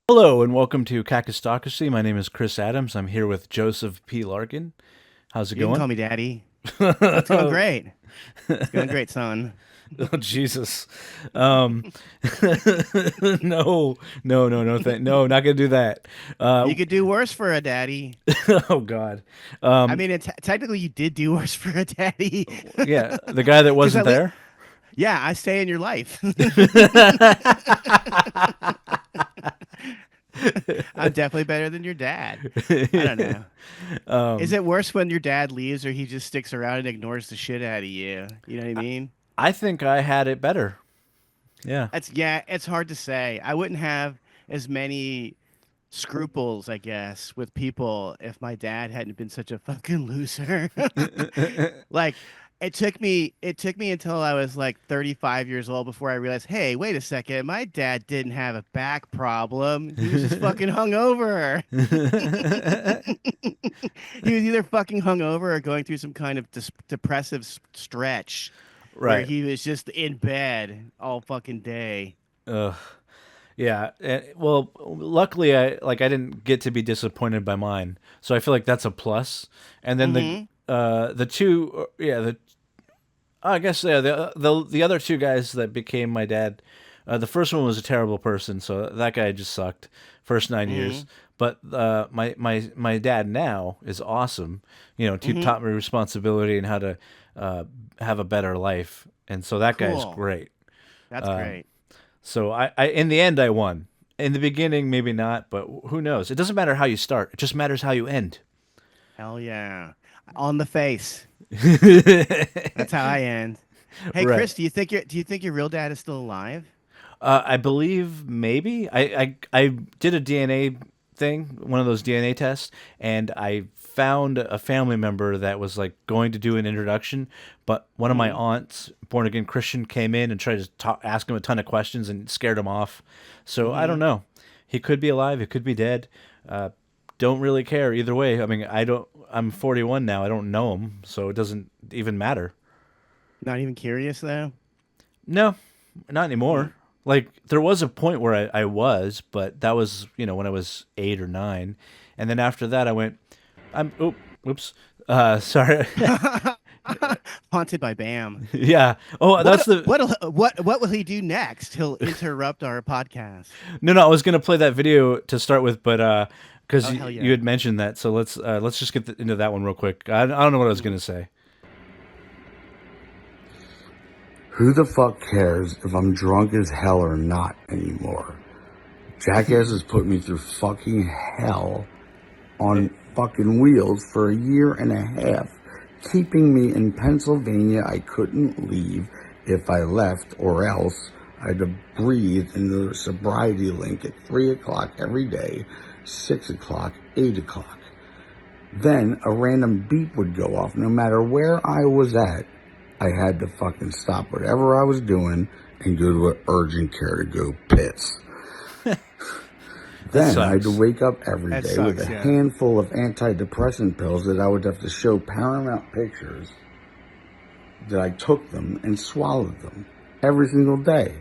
Hello and welcome to Kakistocracy. My name is Chris Adams. I'm here with Joseph P. Larkin. How's it You can going? call me Daddy. Oh, it's going Oh, great. It's going great, son. Jesus. Um, no, no, not gonna do that. Uh, You could do worse for a daddy. oh God. I Um, mean, technically, you did do worse for a daddy. yeah, the guy that Because wasn't at least, there. yeah, I stay in your life. I'm definitely better than your dad. I don't know. Is um, it worse when your dad leaves or he just sticks around and ignores the shit out of you? You know what I mean? I think I had it better. Yeah. Yeah, it's hard to say. I wouldn't have as many scruples, I guess, with people if my dad hadn't been such a fucking loser. Like it took me until I was like 35 years old before I realized, hey, wait a second, my dad didn't have a back problem. He was just fucking hungover. He was either fucking hungover or going through some kind of depressive stretch where Right. he was just in bed all fucking day. Ugh. Yeah. Well, luckily, I didn't get to be disappointed by mine, so I feel like that's a plus. And then Mm-hmm. the two, yeah, the I guess yeah, the other two guys that became my dad. The first one was a terrible person, so that guy just sucked. First 9 years, Mm-hmm. but my dad now is awesome. He Mm-hmm. taught me responsibility and how to uh, have a better life, and so that guy's Cool. great. That's great. So I in the end I won. In the beginning, maybe not, but who knows? It doesn't matter how you start; it just matters how you end. Hell yeah. On the face. That's how I end. Hey Right. Chris, do you think your real dad is still alive? I believe maybe I did a DNA thing, one of those DNA tests, and I found a family member that was like going to do an introduction, but one of my Mm-hmm. aunts, born again Christian, came in and tried to ask him a ton of questions and scared him off. So I Mm-hmm. don't know. He could be alive. He could be dead. Don't really care either way. I mean, I don't. I'm 41 now. I don't know him, so it doesn't even matter. Not even curious though. No, not Hmm. anymore. Like there was a point where I was, but that was when I was 8 or 9, and then after that I went. Oops. Sorry. Haunted by Bam. Yeah. Oh, that's the. What will he do next? He'll interrupt our podcast. No. I was gonna play that video to start with, but because Oh hell you yeah. had mentioned that, so let's just get into that one real quick. I don't know what I was Mhm. gonna say. Who the fuck cares if I'm drunk as hell or not anymore? Jackass has put me through fucking hell Hey, on fucking wheels for a year and a half, keeping me in Pennsylvania. I couldn't leave if I left, or else I'd have breathed in the sobriety link at 3 o'clock every day, 6 o'clock, 8 o'clock. Then a random beep would go off. No matter where I was at, I had to fucking stop whatever I was doing and go to an urgent care to go piss. that Then I had to sucks. wake up every That day with a sucks, yeah. handful of antidepressant pills that I would have to show Paramount Pictures that I took them and swallowed them every single day.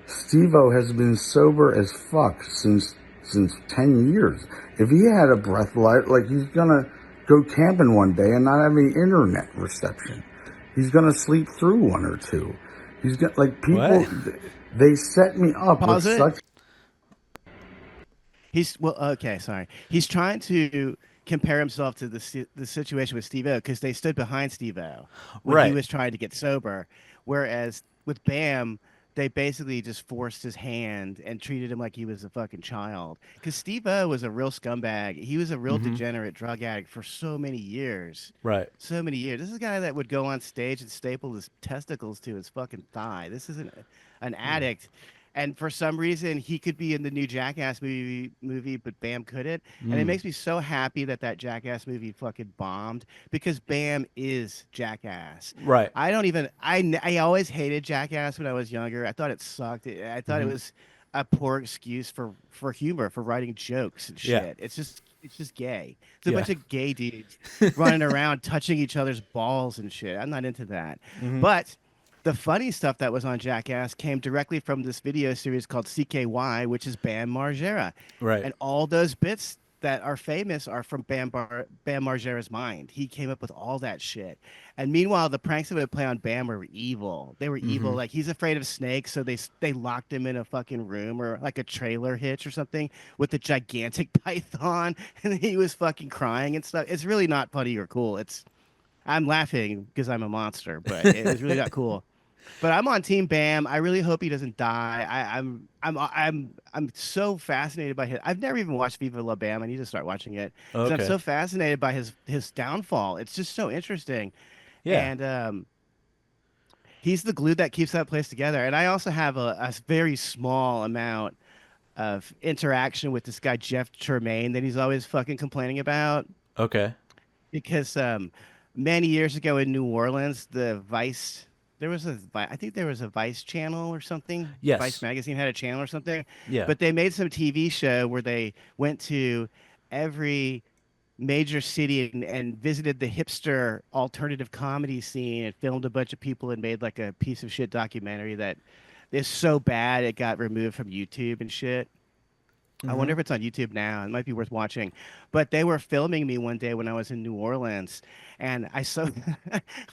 Steve-O has been sober as fuck since 10 years. If he had a breath like he's gonna go camping one day and not have any internet reception. He's gonna sleep through one or two. He's got like What? people. They set me up with Pause it. such. He's well, okay, sorry. He's trying to compare himself to the situation with Steve O because they stood behind Steve O when he Right. was trying to get sober, whereas with Bam, they basically just forced his hand and treated him like he was a fucking child. Because Steve O was a real scumbag. He was a real Mm-hmm. degenerate drug addict for so many years. Right. So many years. This is a guy that would go on stage and staple his testicles to his fucking thigh. This isn't an addict, and for some reason he could be in the new Jackass movie, but Bam couldn't. And it Mm. makes me so happy that that Jackass movie fucking bombed because Bam is Jackass. Right. I always hated Jackass when I was younger. I thought it sucked. I thought it Mm-hmm. was a poor excuse for humor, for writing jokes and Yeah. shit. It's just gay. It's a Yeah. bunch of gay dudes running around touching each other's balls and shit. I'm not into that. Mm-hmm. But the funny stuff that was on Jackass came directly from this video series called CKY, which is Bam Margera. Right. And all those bits that are famous are from Bam Margera's mind. He came up with all that shit. And meanwhile, the pranks that would play on Bam were evil. They were evil. Mm-hmm. Like he's afraid of snakes, so they locked him in a fucking room or like a trailer hitch or something with a gigantic python, and he was fucking crying and stuff. It's really not funny or cool. I'm laughing because I'm a monster, but it was really not cool. But I'm on Team Bam. I really hope he doesn't die. I'm so fascinated by his. I've never even watched Viva La Bam. I need to start watching it because I'm Okay. so fascinated by his downfall. It's just so interesting, Yeah. and he's the glue that keeps that place together. And I also have a very small amount of interaction with this guy Jeff Tremaine that he's always fucking complaining about Okay. because many years ago in New Orleans, I think there was a Vice channel or something. Vice Yes. magazine had a channel or something, Yeah. but they made some TV show where they went to every major city and visited the hipster alternative comedy scene and filmed a bunch of people and made like a piece of shit documentary that is so bad it got removed from YouTube and shit. I Mm-hmm. wonder if it's on YouTube now. It might be worth watching. But they were filming me one day when I was in New Orleans, and I saw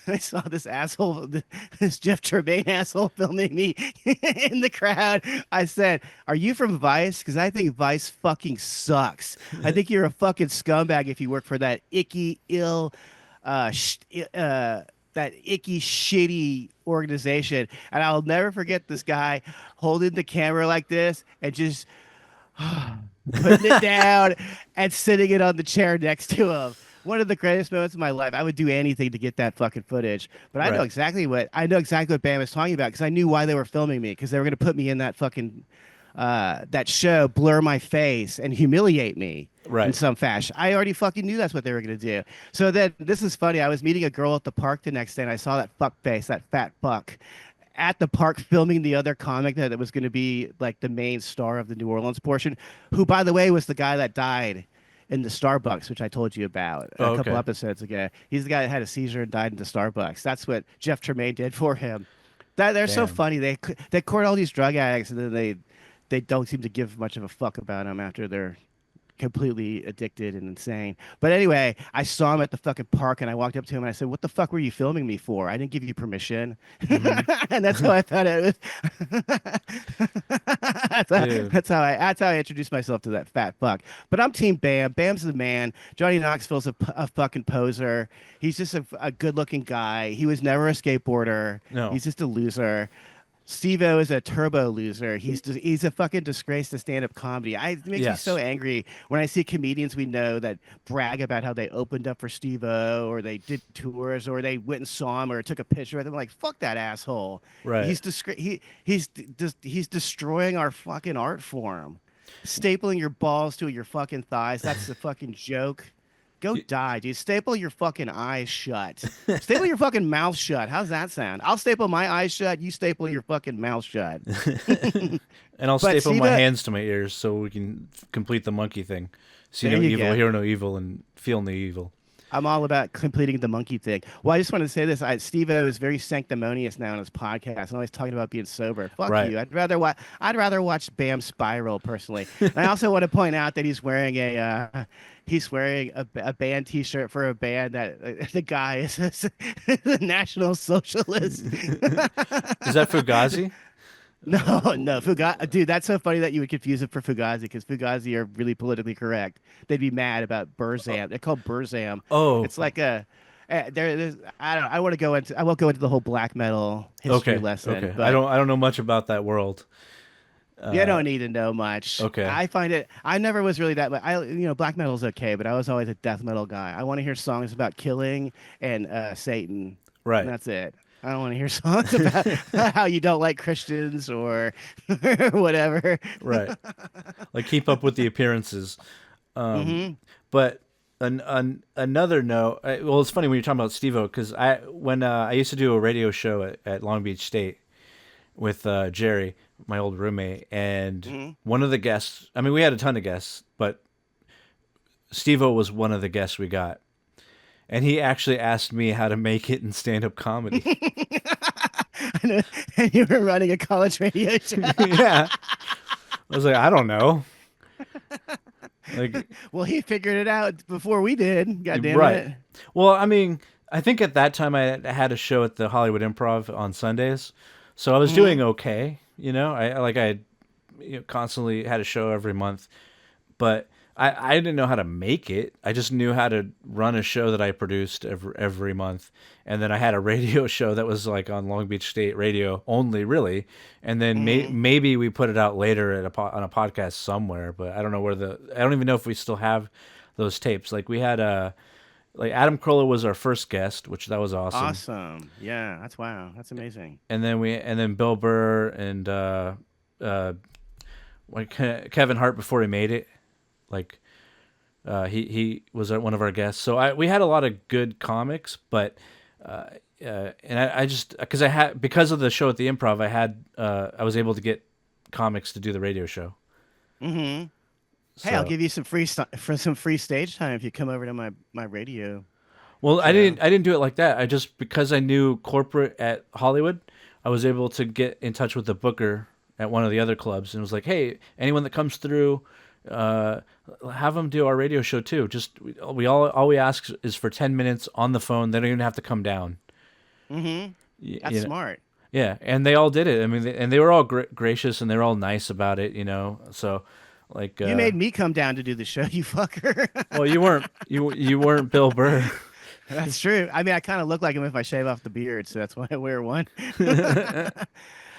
I saw this asshole, this Jeff Tremaine asshole, filming me in the crowd. I said, "Are you from Vice? Because I think Vice fucking sucks. I think you're a fucking scumbag if you work for that icky, ill, uh, sh- that icky, shitty organization." And I'll never forget this guy holding the camera like this and just putting it down and sitting it on the chair next to him. One of the greatest moments of my life. I would do anything to get that fucking footage. But Right. I know exactly what Bam was talking about because I knew why they were filming me because they were going to put me in that fucking that show, blur my face and humiliate me in Right. some fashion. I already fucking knew that's what they were going to do. So then this is funny. I was meeting a girl at the park the next day and I saw that fuck face, that fat fuck at the park filming the other comic that was going to be like the main star of the New Orleans portion, who, by the way, was the guy that died in the Starbucks, which I told you about a Oh, couple okay. episodes ago. He's the guy that had a seizure and died in the Starbucks. That's what Jeff Tremaine did for him. That they're so Damn. funny. They court all these drug addicts and then they don't seem to give much of a fuck about them after they're completely addicted and insane. But anyway, I saw him at the fucking park and I walked up to him and I said, "What the fuck were you filming me for? I didn't give you permission." Mm-hmm. And that's how I found out it was. Dude. That's how I introduced myself to that fat fuck. But I'm Team Bam. Bam's the man. Johnny Knoxville's a fucking poser. He's just a good looking guy. He was never a skateboarder. No. He's just a loser. Steve-O is a turbo loser. He's a fucking disgrace to stand-up comedy. It makes me so Yes. angry when I see comedians we know that brag about how they opened up for Steve-O or they did tours or they went and saw him or took a picture with him. Like, fuck that asshole. Right. He's destroying our fucking art form. Stapling your balls to your fucking thighs. That's the fucking joke. Go die, dude. Staple your fucking eyes shut. Staple your fucking mouth shut. How's that sound? I'll staple my eyes shut. You staple your fucking mouth shut. And I'll But staple my Siva, hands to my ears so we can complete the monkey thing. See there no you evil, go. hear no evil, and feel no evil. I'm all about completing the monkey thing. Well, I just want to say this. Steve-O is very sanctimonious now in his podcast and always talking about being sober. Fuck Right. you. I'd rather watch Bam Spiral personally. And I also want to point out that he's wearing a band T-shirt for a band that the guy is a National Socialist. Is that Fugazi? No, no, Fugazi, dude, that's so funny that you would confuse it for Fugazi because Fugazi are really politically correct. They'd be mad about Burzam. They're called Burzam. Oh, It's like there's I don't I won't go into the whole black metal history okay. lesson, Okay. but I don't know much about that world. you don't need to know much. Okay. I find it. I never was really that. Black metal's okay, but I was always a death metal guy. I want to hear songs about killing and Satan, and Right. that's it. I don't want to hear songs about how you don't like Christians or whatever. Right. Like keep up with the appearances. Hmm. But another note. Well, it's funny when you're talking about Steve-O because I used to do a radio show at Long Beach State with Jerry, my old roommate, and Hmm. one of the guests. I mean, we had a ton of guests, but Steve-O was one of the guests we got, and he actually asked me how to make it in stand-up comedy. and you were running a college radio show. Yeah. I was like, I don't know. Like, Well, he figured it out before we did. God damn right. it. Well, I mean, I think at that time I had a show at the Hollywood Improv on Sundays, so I was doing okay. I constantly had a show every month, but I didn't know how to make it. I just knew how to run a show that I produced every month, and then I had a radio show that was like on Long Beach State Radio only, really. And then maybe we put it out later on a podcast somewhere, but I don't know I don't even know if we still have those tapes. Like we had like Adam Carolla was our first guest, which that was awesome. Awesome. Yeah, that's amazing. And then Bill Burr and like Kevin Hart before he made it. Like he was one of our guests, so we had a lot of good comics, but and I just because of the show at the Improv, I was able to get comics to do the radio show. Mm-hmm. So, Hey, I'll give you some free stage time if you come over to my radio. well, show. I didn't do it like that. I just because I knew corporate at Hollywood, I was able to get in touch with the booker at one of the other clubs and was like, hey, anyone that comes through, have them do our radio show too. Just all we ask is for 10 minutes on the phone. They don't even have to come down. Mm-hmm. That's smart. Yeah, and they all did it. I mean, they were all gracious and they were all nice about it. So like You made me come down to do the show, you fucker. well, you weren't Bill Burr. That's true. I mean, I kind of look like him if I shave off the beard, so that's why I wear one.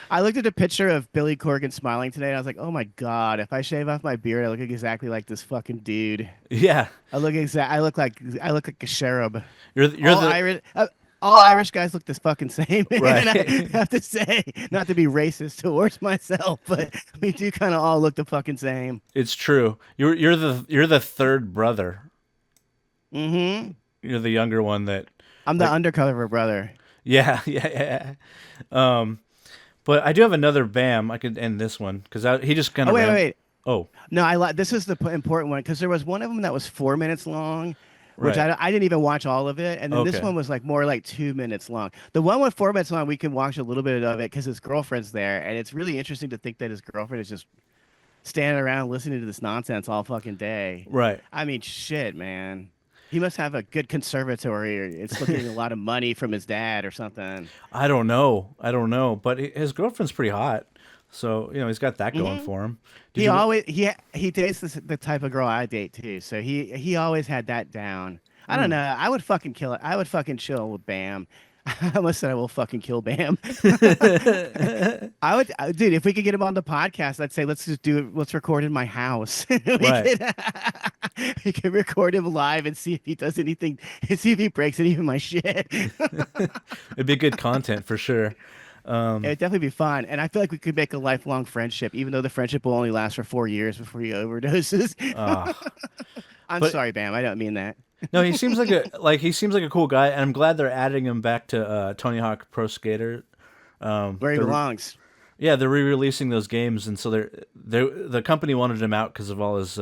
I looked at a picture of Billy Corgan smiling today, and I was like, "Oh my god! If I shave off my beard, I look exactly like this fucking dude. Yeah, I look like a cherub. you're all the Irish, all Irish guys look this fucking same. Right. And I have to say, not to be racist towards myself, but we do kind of all look the fucking same. It's true. You're the third brother. Mm-hmm. You're the younger one that. I'm the undercover brother. Yeah, yeah, yeah. But I do have another Bam. I could end this one because he just kind Oh of. wait. Oh, No, this is the important one because there was one of them that was 4 minutes long, which right. I didn't even watch all of it, and then this Okay. one was more like 2 minutes long. The one with 4 minutes long, we can watch a little bit of it because his girlfriend's there, and it's really interesting to think that his girlfriend is just standing around listening to this nonsense all fucking day. Right. I mean, shit, man. He must have a good conservatory, or it's still getting a lot of money from his dad or something. I don't know. But his girlfriend's pretty hot, so he's got that going for him. He dates the type of girl I date too, so he always had that down. I don't know. I would fucking kill it. I would fucking chill with Bam. I almost said I will fucking kill Bam. Dude, if we could get him on the podcast, I'd say let's record in my house. We could record him live and see if he does anything, and see if he breaks any of my shit. It'd be good content for sure. It'd definitely be fun, and I feel like we could make a lifelong friendship, even though the friendship will only last for 4 years before he overdoses. I'm sorry, Bam. I don't mean that. No, he seems like a cool guy, and I'm glad they're adding him back to Tony Hawk Pro Skater. Where he belongs. Yeah, they're re-releasing those games, and so the company wanted him out because of all his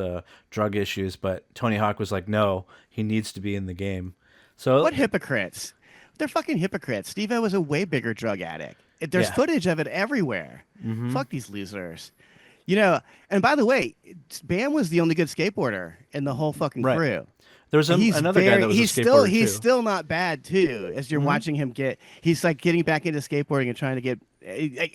drug issues, but Tony Hawk was like, no, he needs to be in the game. So what hypocrites? They're fucking hypocrites. Steve-O was a way bigger drug addict. There's footage of it everywhere. Mm-hmm. Fuck these losers. And by the way, Bam was the only good skateboarder in the whole fucking crew. There was another guy that was a skateboarder he's too. still not bad too. As you're watching him he's like getting back into skateboarding and trying to get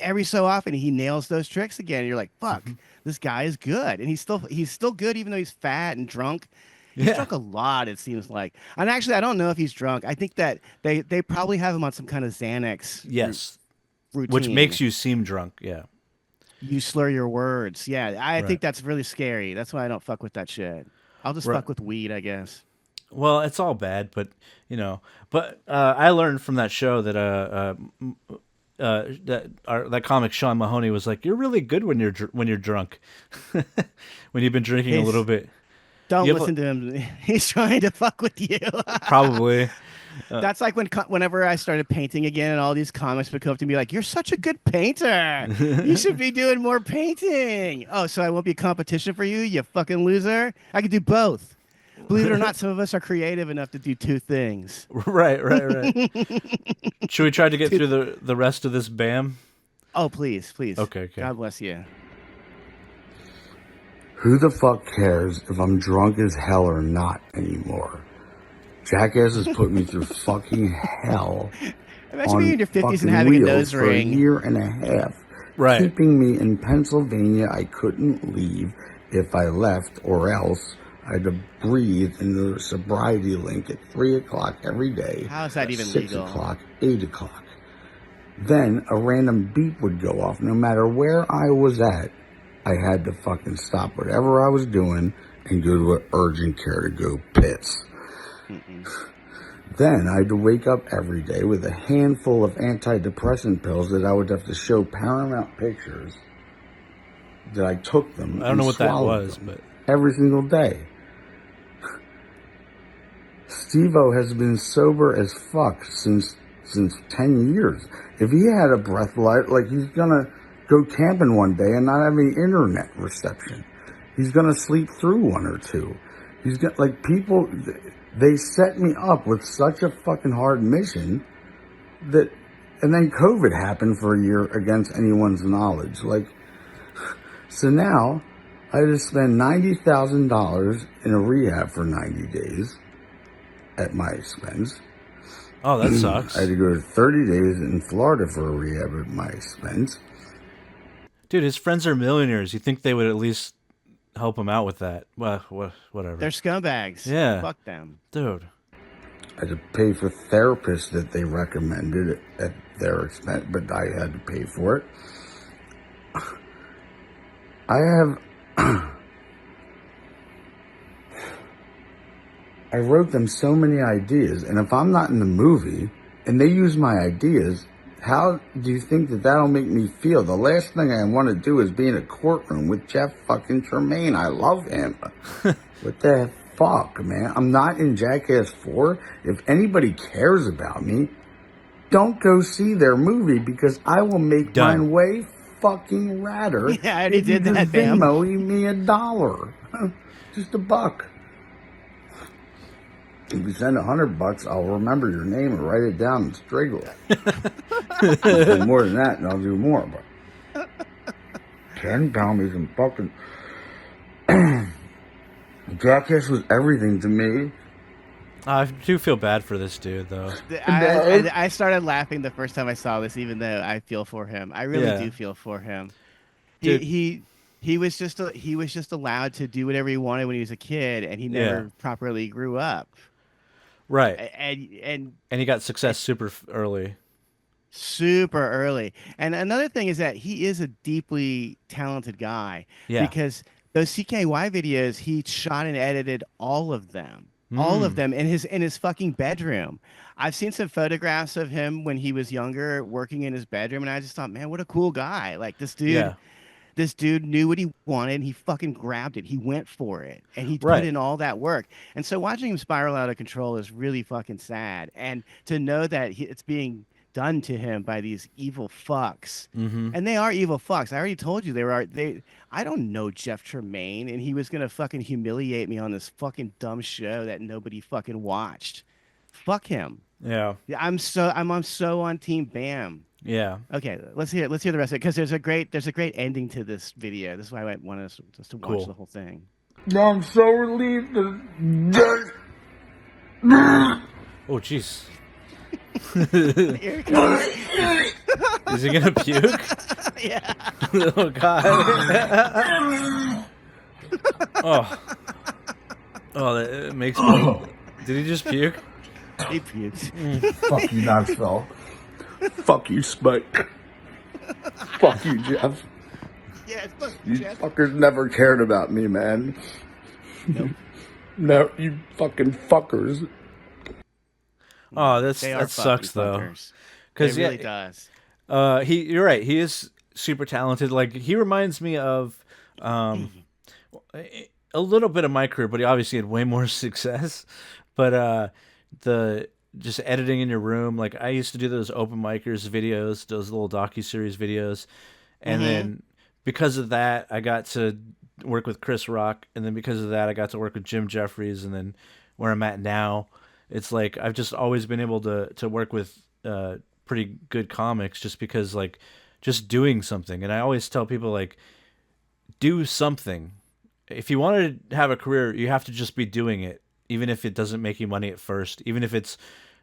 every so often he nails those tricks again. And you're like, fuck, this guy is good, and he's still good even though he's fat and drunk. He's drunk a lot, it seems like. And actually, I don't know if he's drunk. I think that they probably have him on some kind of Xanax. Yes, routine. Which makes you seem drunk. Yeah. You slur your words. Yeah, I think that's really scary. That's why I don't fuck with that shit. I'll just fuck with weed, I guess. Well, it's all bad, but I learned from that show that that comic Sean Mahoney was like, you're really good when you're drunk, when you've been drinking a little bit. Don't listen to him. He's trying to fuck with you. Probably. That's like whenever I started painting again, and all these comics would come up to me like, "You're such a good painter. You should be doing more painting." Oh, so I won't be a competition for you, you fucking loser. I can do both. Believe it or not, some of us are creative enough to do two things. Right. Should we try to get through the rest of this Bam? Oh, please, please. Okay. God bless you. Who the fuck cares if I'm drunk as hell or not anymore? Jackass has put me through fucking hell Imagine being in on your 50s and fucking having a wheels nose for a ring. year and a half. Right. Keeping me in Pennsylvania. I couldn't leave if I left, or else I'd have breathed in the sobriety link at 3 o'clock every day. How is that even 6 legal? o'clock, 8 o'clock. Then a random beep would go off. No matter where I was at, I had to fucking stop whatever I was doing and go to an urgent care to go piss. Then I had to wake up every day with a handful of antidepressant pills that I would have to show Paramount Pictures that I took them. I don't know what that swallowed was, them but every single day. Steve-O has been sober as fuck since 10 years. If he had a breath like he's gonna go camping one day and not have any internet reception. He's gonna sleep through one or two. He's got people. They set me up with such a fucking hard mission that, and then COVID happened for a year against anyone's knowledge. So now I just spend $90,000 in a rehab for 90 days at my expense. oh, that sucks. I had to go to 30 days in Florida for a rehab at my expense. Dude, his friends are millionaires. You think they would at least help him out with that? Well, whatever. They're scumbags. Yeah. Fuck them. Dude. I had to pay for therapists that they recommended at their expense, but I had to pay for it. I wrote them so many ideas, and if I'm not in the movie and they use my ideas, how do you think that that'll make me feel? The last thing I want to do is be in a courtroom with Jeff fucking Tremaine. I love him. What the fuck, man? I'm not in Jackass 4. If anybody cares about me, don't go see their movie because I will make Done. mine way fucking radder. Yeah, I already if you did that, just Bam. Venmo me $1. Just $1. If you send $100, I'll remember your name and write it down and striggle it. Do more than that, and I'll do more. But 10 pound me some fucking. Jackass was everything to me. I do feel bad for this dude, though. I started laughing the first time I saw this, even though I feel for him. I really Yeah. do feel for him. Dude. He was just allowed to do whatever he wanted when he was a kid, and he never properly grew up. Right. And And he got success super early. super early. And another thing is that he is a deeply talented guy. Yeah. Because those CKY videos, he shot and edited all of them. All of them in his fucking bedroom. I've seen some photographs of him when he was younger working in his bedroom, and I just thought, man, what a cool guy. Like this dude. Yeah. This dude knew what he wanted and he fucking grabbed it. He went for it and he Right. put in all that work. And so watching him spiral out of control is really fucking sad. And to know that it's being done to him by these evil fucks. Mm-hmm. And they are evil fucks. I already told you I don't know Jeff Tremaine, and he was going to fucking humiliate me on this fucking dumb show that nobody fucking watched. Fuck him. Yeah. I'm so on Team Bam. Yeah. Okay, let's hear the rest of it because there's a great ending to this video. This is why I want us to watch Cool. the whole thing. Now I'm so relieved that. Oh, jeez. Here it comes. Is he gonna puke? Yeah. Oh God. Oh, that makes me. Did he just puke? He puked. Fuck you, Knoxville. Fuck you, Spike. Fuck you, Jeff. Yeah, it's fucking You Jeff. fuckers never cared about me, man. Nope. No, you fucking fuckers. Oh, They that are sucks fucking though. fuckers. Because It really does. you're right. He is super talented. Like he reminds me of a little bit of my career, but he obviously had way more success. But the just editing in your room, like I used to do those open micers videos, those little docuseries videos, and then because of that, I got to work with Chris Rock, and then because of that, I got to work with Jim Jeffries, and then where I'm at now, it's like I've just always been able to work with pretty good comics just because like just doing something. And I always tell people like do something. If you want to have a career, you have to just be doing it, even if it doesn't make you money at first, even if it's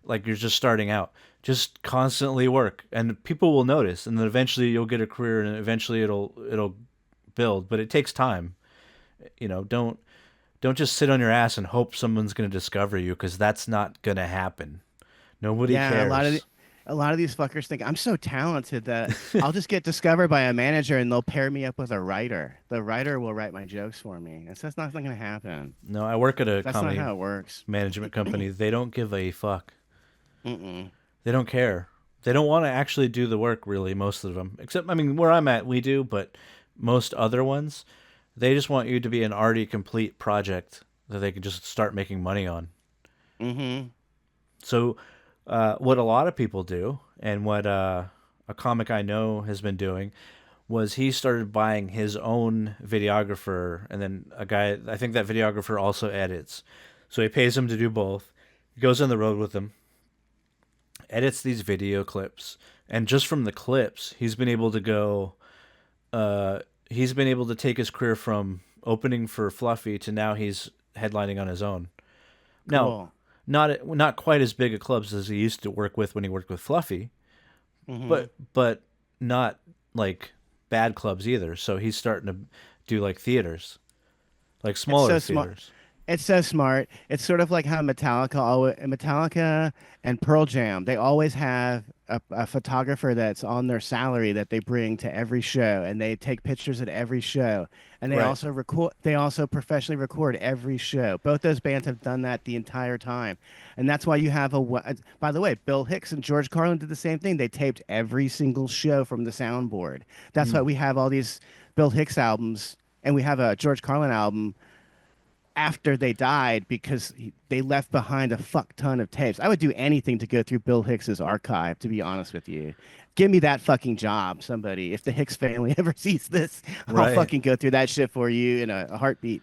like you're just starting out. Just constantly work, and people will notice, and then eventually you'll get a career, and eventually it'll build. But it takes time. Don't just sit on your ass and hope someone's going to discover you, because that's not going to happen. Nobody Yeah, cares. a lot of these fuckers think I'm so talented that I'll just get discovered by a manager and they'll pair me up with a writer. The writer will write my jokes for me. That's not going to happen. No, I work at a That's not comedy how it works. management company. They don't give a fuck. Mm-mm. They don't care. They don't want to actually do the work, really, most of them. Except, I mean, where I'm at, we do, but most other ones, they just want you to be an already complete project that they can just start making money on. Mm-hmm. So, what a lot of people do, and what a comic I know has been doing, was he started buying his own videographer, and then a guy, I think that videographer also edits. So he pays him to do both. He goes on the road with him, edits these video clips, and just from the clips, he's been able to take his career from opening for Fluffy to now he's headlining on his own. Now, Cool. not quite as big a clubs as he used to work with when he worked with Fluffy, Mm-hmm. but not like bad clubs either. So he's starting to do like theaters, like It's smaller so smart. theaters. It's so smart. It's sort of like how Metallica and Pearl Jam, they always have a photographer that's on their salary that they bring to every show, and they take pictures at every show. And Right. they also professionally record every show. Both those bands have done that the entire time. And that's why you have by the way, Bill Hicks and George Carlin did the same thing. They taped every single show from the soundboard. That's why Mm. we have all these Bill Hicks albums and we have a George Carlin album after they died because they left behind a fuck ton of tapes. I would do anything to go through Bill Hicks's archive, to be honest with you. Give me that fucking job, somebody. If the Hicks family ever sees this, I'll Right. fucking go through that shit for you in a heartbeat.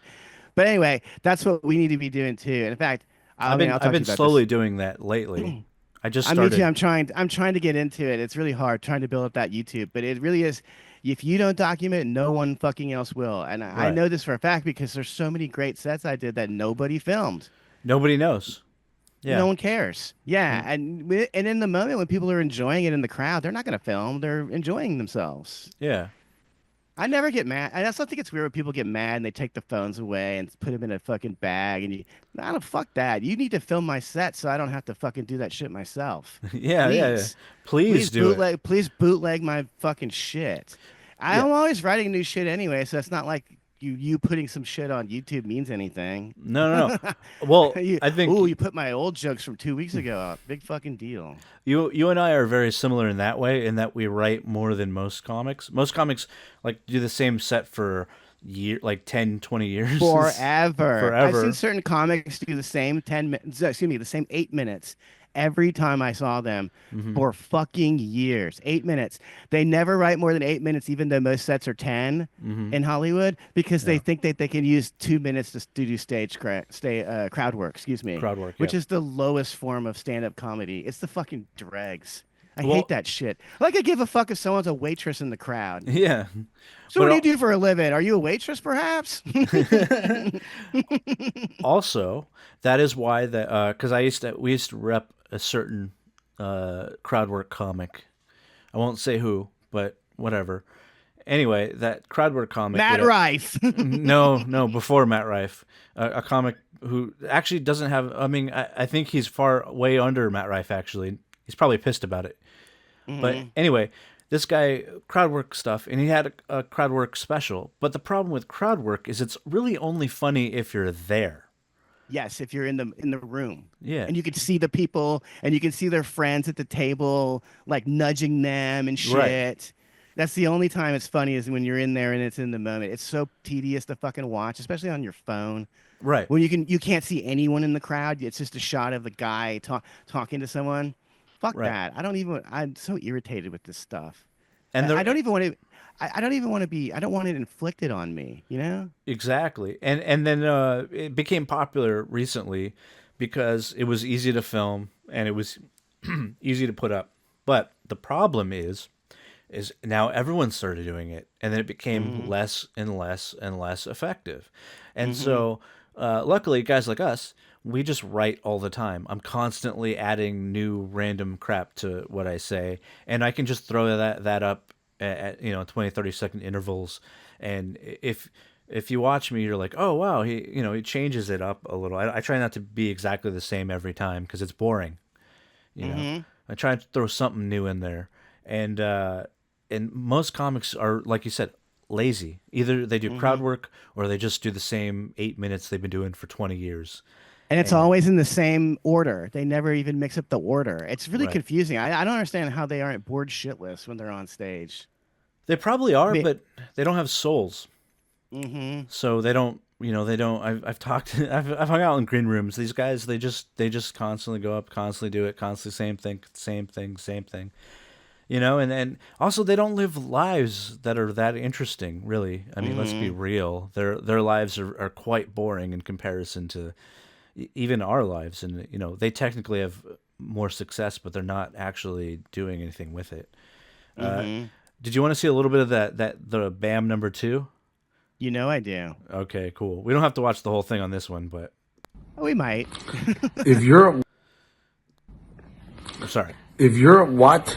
But anyway, that's what we need to be doing too. And in fact, I mean, I'll I've talk to been you about this. slowly doing that lately. I just I Me too. started. I'm trying to get into it. It's really hard trying to build up that YouTube, but it really is. If you don't document, no one fucking else will. And I Right. know this for a fact because there's so many great sets I did that nobody filmed. Nobody knows. No Yeah. one cares. Yeah, Mm. and in the moment when people are enjoying it in the crowd, they're not going to film. They're enjoying themselves. Yeah. I never get mad. I also think it's weird when people get mad and they take the phones away and put them in a fucking bag. And you, I don't fuck that. You need to film my set so I don't have to fucking do that shit myself. Yeah. Yeah. Yeah. Please, Please do it. please bootleg my fucking shit. Yeah. I'm always writing new shit anyway, so it's not like you putting some shit on YouTube means anything. No, no, no. Well, I think You put my old jokes from 2 weeks ago up. Big fucking deal. you and I are very similar in that way, in that we write more than most comics. Most comics like do the same set for like 10, 20 years. Forever. I've seen Forever. certain comics do the same 10 minutes, excuse me, the same 8 minutes every time I saw them Hmm. for fucking years. 8 minutes. They never write more than 8 minutes, even though most sets are 10 Hmm. in Hollywood, because they Yeah. think that they can use 2 minutes to do crowd work, excuse me, Crowd work. Yeah. which is the lowest form of stand up comedy. It's the fucking dregs. I hate Well, that shit. Like I give a fuck if someone's a waitress in the crowd. yeah. So what But do you do for a living? Are you a waitress, perhaps? also, that is why that because we used to rep a certain crowd work comic. I won't say who, but whatever. Anyway, that crowd work comic would Matt Rife. no, before Matt Rife, a comic who actually doesn't have. I mean, I think he's far way under Matt Rife. Actually, he's probably pissed about it. But Mhm. anyway, this guy crowd work stuff, and he had a crowd work special. But the problem with crowd work is it's really only funny if you're there. Yes, if you're in the room Yeah, and you can see the people and you can see their friends at the table like nudging them and right, shit. That's the only time it's funny is when you're in there and it's in the moment. It's so tedious to fucking watch, especially on your phone. right. When you can't see anyone in the crowd, it's just a shot of the guy talking to someone. Fuck Right. that. I don't even I'm so irritated with this stuff. And I they're don't even want to. I don't even want to be. I don't want it inflicted on me. You know. exactly. And then it became popular recently because it was easy to film and it was easy to put up. But the problem is now everyone started doing it, and then it became Mm-hmm. less and less and less effective. And Mm-hmm. so, luckily, guys like us, we just write all the time. I'm constantly adding new random crap to what I say, and I can just throw that up at 20, 30-second intervals. And if you watch me, you're like, oh wow, he changes it up a little. I try not to be exactly the same every time because it's boring. You know, Mm-hmm. I try to throw something new in there, and most comics are, like you said, lazy. Either they do Mm-hmm. crowd work or they just do the same 8 minutes they've been doing for 20 years. And it's And always in the same order. They never even mix up the order. It's really right, confusing. I don't understand how they aren't bored shitless when they're on stage. they probably I are, mean, but they don't have souls, mm-hmm. so they don't. They don't. I've talked. I've hung out in green rooms. These guys, they just constantly go up, constantly do it, constantly same thing, same thing, same thing. And also they don't live lives that are that interesting, really. I mean, let's be Mm-hmm. real. Their lives are quite boring in comparison to even our lives, and they technically have more success, but they're not actually doing anything with it. uh, Mm-hmm. did you want to see a little bit of the Bam number two? You know I do. Okay, cool. We don't have to watch the whole thing on this one, but Oh, we might. If you're sorry. if you're what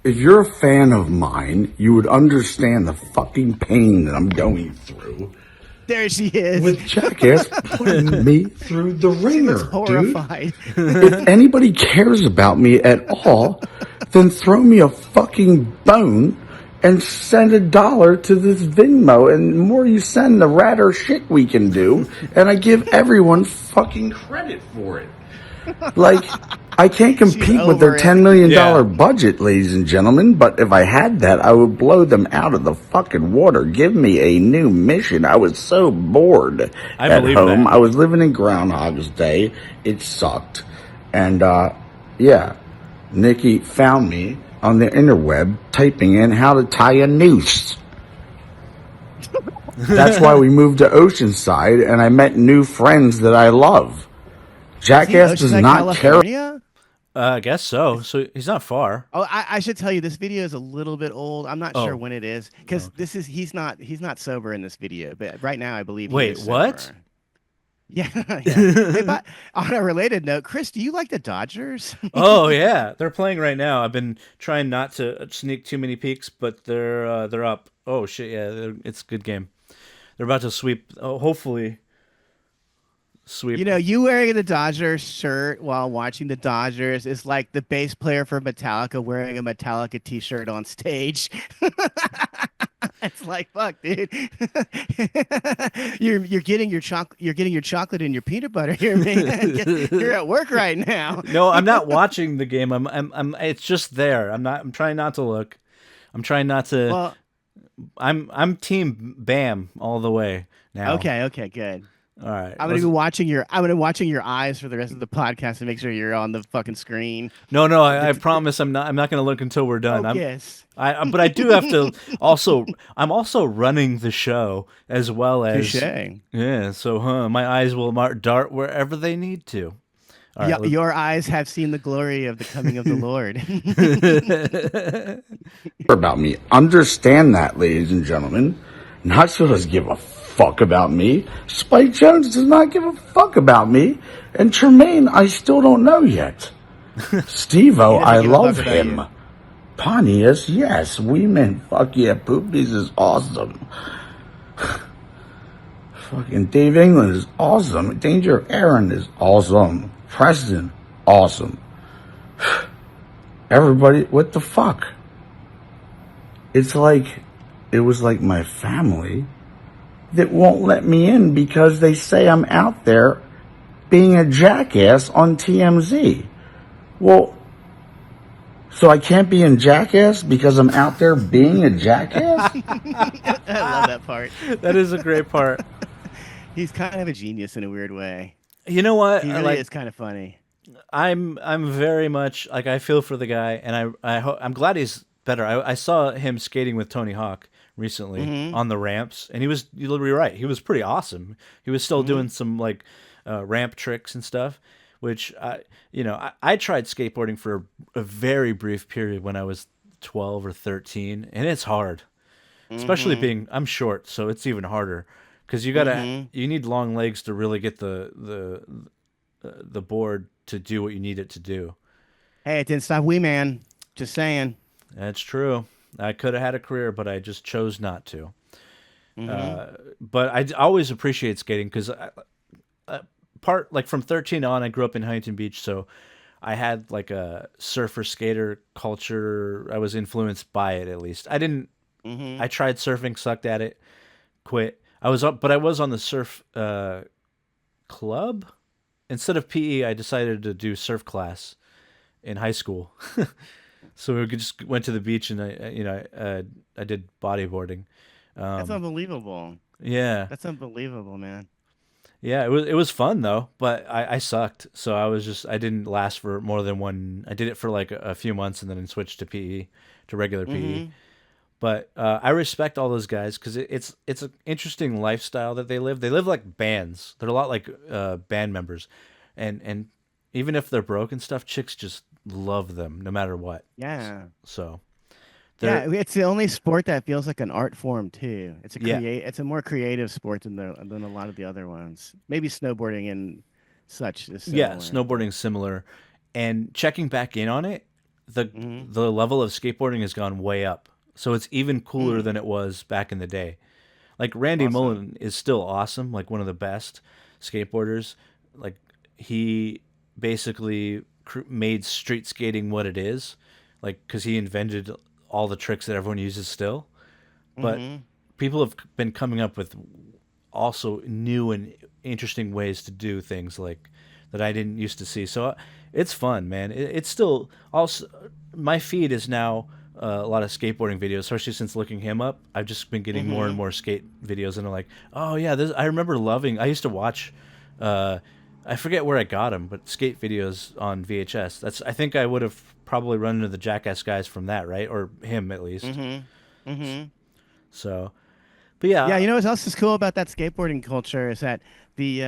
if you're a fan of mine, you would understand the fucking pain that I'm going through There she is. with Jackass putting me through the She looks ringer, dude. horrified. If anybody cares about me at all, then throw me a fucking bone and send $1 to this Venmo. And the more you send, the radder shit we can do. And I give everyone fucking credit for it. Like, I can't She's compete with their over it. $10 million Yeah, budget, ladies and gentlemen, but if I had that, I would blow them out of the fucking water. Give me a new mission. I was so bored I at believe home. that. I was living in Groundhog's Day. It sucked. And, yeah, Nikki found me on the interweb typing in how to tie a noose. That's why we moved to Oceanside, and I met new friends that I love. Is he in Jackass does Oceanside, not care. California? I guess so. So he's not far. Oh, I should tell you, this video is a little bit old. I'm not sure Oh, when it is because okay. he's not sober in this video, but right now I believe he Wait, is what? sober. Yeah, yeah. Hey, but on a related note, Chris, do you like the Dodgers? Oh yeah, they're playing right now. I've been trying not to sneak too many peeks, but they're up. Oh shit, yeah, it's a good game. They're about to sweep. Oh, hopefully You sweep. know, you wearing the Dodgers shirt while watching the Dodgers is like the bass player for Metallica wearing a Metallica t-shirt on stage. It's like, fuck, dude. You're getting your chocolate and your peanut butter here, man. You're at work right now. No, I'm not watching the game. I'm. It's just there. I'm not. I'm trying not to look. I'm trying not to. Well, I'm team Bam all the way now. okay, good. All right. I'm gonna be watching your eyes for the rest of the podcast to make sure you're on the fucking screen. No. I promise. I'm not. I'm not going to look until we're done. Focus. But I do have to also. I'm also running the show as well as. Touche. Yeah. So, my eyes will dart wherever they need to. All right. Your eyes have seen the glory of the coming of the Lord. About me. Understand that, ladies and gentlemen. Knoxville doesn't give a fuck about me. Spike Jones does not give a fuck about me. And Tremaine, I still don't know yet. Steve-O, He doesn't I give a fuck love about him. you. Pontius, yes. Women, fuck yeah. Poopies is awesome. Fucking Dave England is awesome. Danger Aaron is awesome. Preston, awesome. Everybody, what the fuck? It's like, it was like my family that won't let me in because they say I'm out there being a jackass on TMZ. Well, so I can't be in Jackass because I'm out there being a jackass? I love that part. That is a great part. He's kind of a genius in a weird way. You know what? He really is kind of funny. I'm very much like I feel for the guy, and I'm glad he's better. I saw him skating with Tony Hawk recently Mm-hmm. on the ramps, and you're literally right. He was pretty awesome. He was still Mm-hmm. doing some like ramp tricks and stuff, which I tried skateboarding for a very brief period when I was 12 or 13, and it's hard, especially Mm-hmm. being I'm short, so it's even harder because Mm-hmm. you need long legs to really get the board to do what you need it to do. Hey, it didn't stop Wee Man. Just saying. That's true. I could have had a career, but I just chose not to. Mm-hmm. But I always appreciate skating because part like from 13 on, I grew up in Huntington Beach, so I had like a surfer skater culture. I was influenced by it at least. I didn't. Mm-hmm. I tried surfing, sucked at it, quit. I was up, but I was on the surf club. Instead of PE, I decided to do surf class in high school. So we just went to the beach and I did bodyboarding. That's Um, unbelievable. yeah, That's unbelievable, man. yeah, it was fun though, but I sucked. So I didn't last for more than one. I did it for like a few months and then switched to PE, to regular PE. Mm-hmm. But I respect all those guys because it's an interesting lifestyle that they live. They live like bands. They're a lot like band members, and even if they're broke and stuff, chicks just love them no matter what. Yeah. So they're Yeah, it's the only sport that feels like an art form too. yeah, It's a more creative sport than a lot of the other ones. Maybe snowboarding and such is yeah. similar, but Snowboarding's similar, and checking back in on it, the mm-hmm. the level of skateboarding has gone way up. So it's even cooler Mm. than it was back in the day. Like Randy Awesome. Mullen is still awesome, like one of the best skateboarders. Like he basically made street skating what it is, like because he invented all the tricks that everyone uses still. But Mm-hmm. people have been coming up with also new and interesting ways to do things like that I didn't used to see. So it's fun, man. It's still also my feed is now a lot of skateboarding videos, especially since looking him up. I've just been getting more and Mm-hmm. more skate videos, and I'm like, oh yeah, this I remember loving. I used to watch. Uh, I forget where I got them, but skate videos on VHS. I think I would have probably run into the Jackass guys from that, right? Or him at least. Mm-hmm. Mm-hmm. So, but Yeah, yeah, you know what else is cool about that skateboarding culture is that the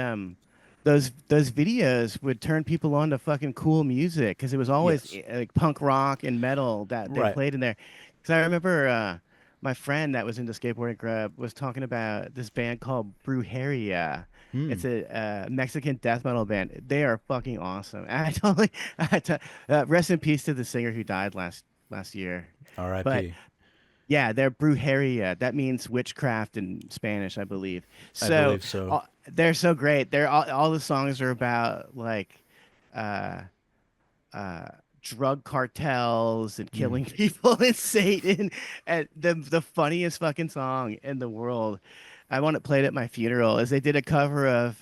those videos would turn people on to fucking cool music because it was always yes, like punk rock and metal that they right. played in there. Because I remember my friend that was into skateboarding was talking about this band called Brujeria. Hmm. It's a Mexican death metal band. They are fucking awesome. Rest in peace to the singer who died last year. But R.I.P. yeah, they're brujeria. That means witchcraft in Spanish, I believe. I So believe so. they're so great. They're all the songs are about like uh, uh, drug cartels and Hmm. killing people and Satan. And the funniest fucking song in the world. I want it played at my funeral. Is they did a cover of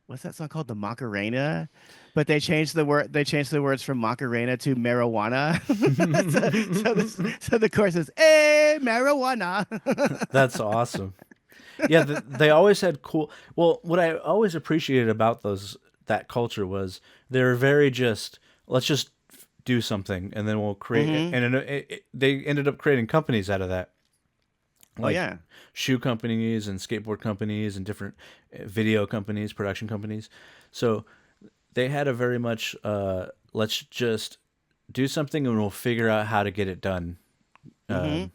what's that song called? The Macarena, but they changed the word. They changed the words from Macarena to marijuana. So the chorus is "Hey marijuana." That's awesome. Yeah, they always had cool. Well, what I always appreciated about those that culture was they're very just let's just do something and then we'll create. Hmm. And they ended up creating companies out of that, Oh like yeah. shoe companies and skateboard companies and different video companies, production companies. So they had a very much let's just do something and we'll figure out how to get it done Hmm.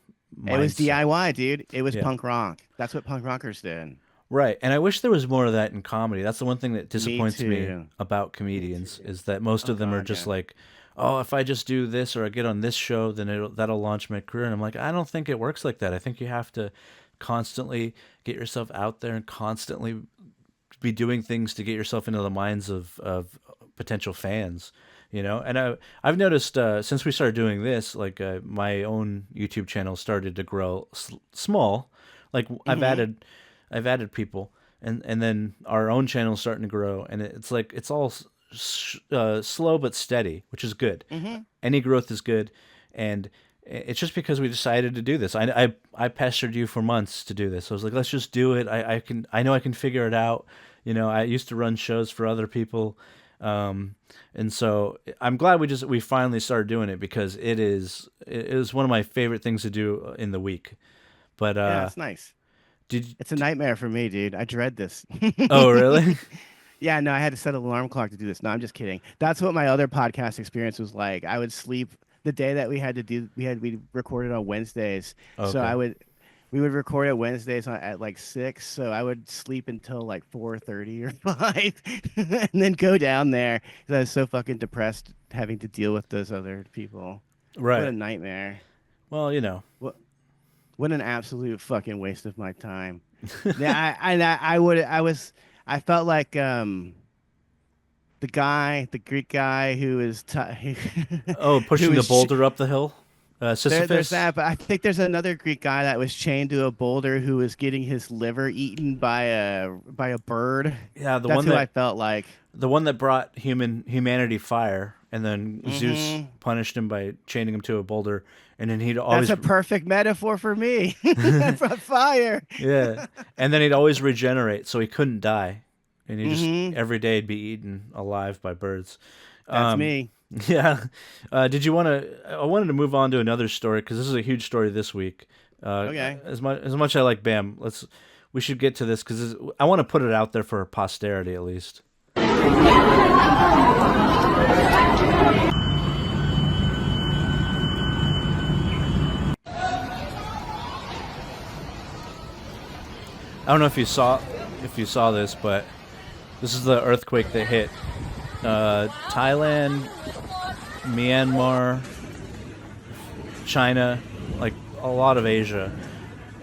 It was mindset. DIY, dude. It was Yeah. punk rock. That's what punk rockers did. Right. And I wish there was more of that in comedy. That's the one thing that Me disappoints me too. about Me comedians too. is that most Oh of them are God, just yeah. like, "Oh, if I just do this or I get on this show, then that'll launch my career." And I'm like, "I don't think it works like that. I think you have to constantly get yourself out there and constantly be doing things to get yourself into the minds of potential fans, you know." And I've noticed since we started doing this, like my own YouTube channel started to grow small. Like Hmm. I've added people, and then our own channel's starting to grow, and it's like it's all slow but steady, which is good. Hmm. Any growth is good, and it's just because we decided to do this. I pestered you for months to do this. I was like, let's just do it. I know I can figure it out. You know, I used to run shows for other people. And so I'm glad we finally started doing it because it is one of my favorite things to do in the week. But Yeah, it's nice. did It's a nightmare for me, dude. I dread this. oh really? Yeah, no, I had to set an alarm clock to do this. No, I'm just kidding. That's what my other podcast experience was like. I would sleep the day that we recorded on Wednesdays. So Okay. we would record at Wednesdays at like 6, so I would sleep until like 4:30 or 5 and then go down there because I was so fucking depressed having to deal with those other people. What a Right. nightmare. Well, What what an absolute fucking waste of my time. Yeah, I felt like the Greek guy who is oh, who pushing the was boulder up the hill, there's Sisyphus. that, but I think there's another Greek guy that was chained to a boulder who was getting his liver eaten by a bird. Yeah, That's who I felt like. the one that brought humanity fire, and then Zeus Hmm. punished him by chaining him to a boulder, and then he'd That's always a perfect metaphor for me. For fire. yeah, and then he'd always regenerate, so he couldn't die, and he just Hmm. every day he'd be eaten alive by birds. That's Um, me. yeah. Did you want to? I wanted to move on to another story because this is a huge story this week. Okay. As much I like Bam, we should get to this because I want to put it out there for posterity at least. I don't know if you saw this, but this is the earthquake that hit Thailand, Myanmar, China, like a lot of Asia,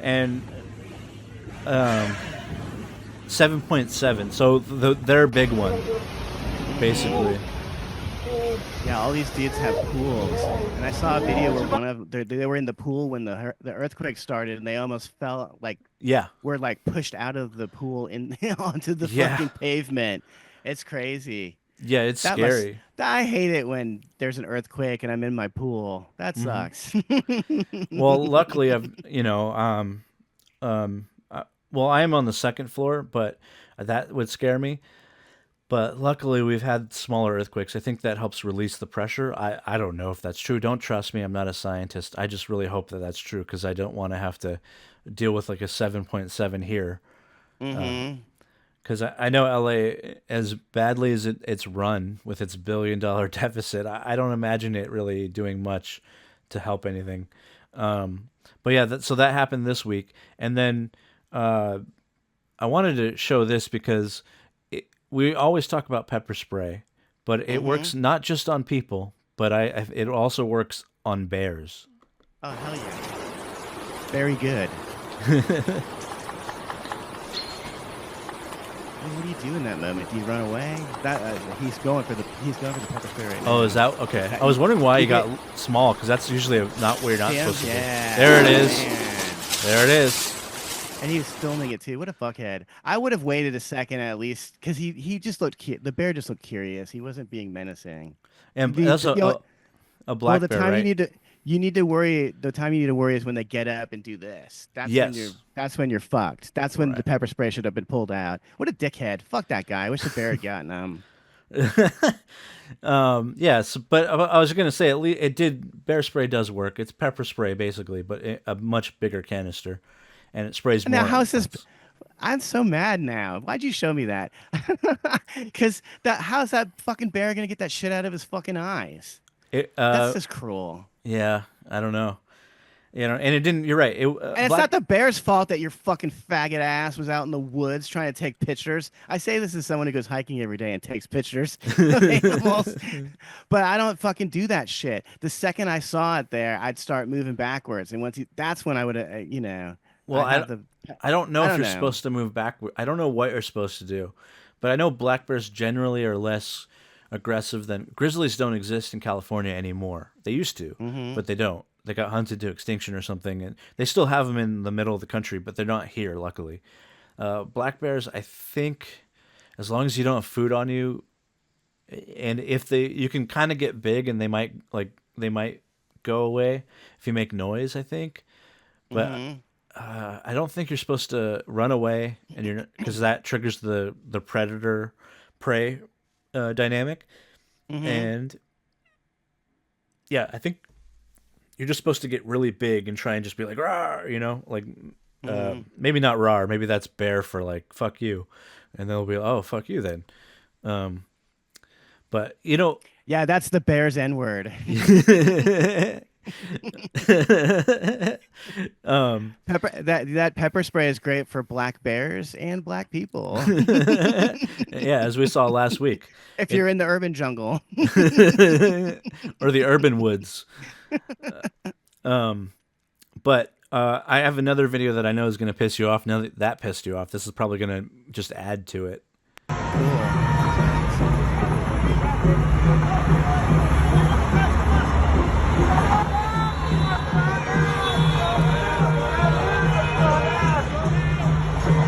and 7.7. So their big one, basically. Yeah, all these dudes have pools, and I saw a video where they were in the pool when the earthquake started, and they almost fell like Yeah, were like pushed out of the pool in onto the yeah, fucking pavement. It's crazy. yeah. It's That must. scary. I hate it when there's an earthquake and I'm in my pool. That Hmm. sucks. Well, luckily, well, I am on the second floor, but that would scare me. But luckily, we've had smaller earthquakes. I think that helps release the pressure. I don't know if that's true. Don't trust me. I'm not a scientist. I just really hope that that's true because I don't want to have to deal with like a 7.7 here. Hmm. Because I know LA, as badly as it's run with its $1 billion deficit, I don't imagine it really doing much to help anything. But yeah, so that happened this week. And then uh, I wanted to show this because we always talk about pepper spray, but it Hmm. works not just on people, but it also works on bears. Oh hell yeah! Very good. What do you do in that moment? Do you run away? That he's going for the pepper spray right Oh, is now. that okay? That- I was wondering why you you got get small because that's usually not where you're not see him? supposed to be. There it Yeah, is. man. There it is. And he was filming it too. What a fuckhead! I would have waited a second at least because he just looked the bear just looked curious. He wasn't being menacing. And The that's you know a well black bear, right? you need to worry. The time you need to worry is when they get up and do this. Yes. That's when you're fucked. That's when the Right. pepper spray should have been pulled out. What a dickhead! Fuck that guy. I wish the bear had gotten him. Yes, but I was gonna say at least it did. Bear spray does work. It's pepper spray basically, but a much bigger canister, and it sprays Now more how's this? once. I'm so mad now. Why'd you show me that? Because how's that fucking bear gonna get that shit out of his fucking eyes? It, That's just cruel. yeah, I don't know. And it didn't. You're right. And it's Black. not the bear's fault that your fucking faggot ass was out in the woods trying to take pictures. I say this as someone who goes hiking every day and takes pictures of animals, but I don't fucking do that shit. The second I saw it there, I'd start moving backwards, and that's when I would, Well, I'd have the, I don't know I if don't you're know. supposed to move backward. I don't know what you're supposed to do, but I know black bears generally are less aggressive than grizzlies. Don't exist in California anymore. They used to, Hmm. but they don't. They got hunted to extinction or something, and they still have them in the middle of the country, but they're not here, luckily. Black bears, I think, as long as you don't have food on you, and if you can kind of get big, and they might go away if you make noise. I think, but Hmm. I don't think you're supposed to run away, and you're because that triggers the predator prey dynamic, and yeah, I think you're just supposed to get really big and try and just be like, rawr, like maybe not rawr, maybe that's bear for like fuck you, and they'll be oh fuck you then. But Yeah, that's the bear's N word. Pepper that pepper spray is great for black bears and black people. Yeah, as we saw last week. If you're in the urban jungle. Or the urban woods. But I have another video that I know is going to piss you off. Now that that pissed you off, this is probably going to just add to it. Cool.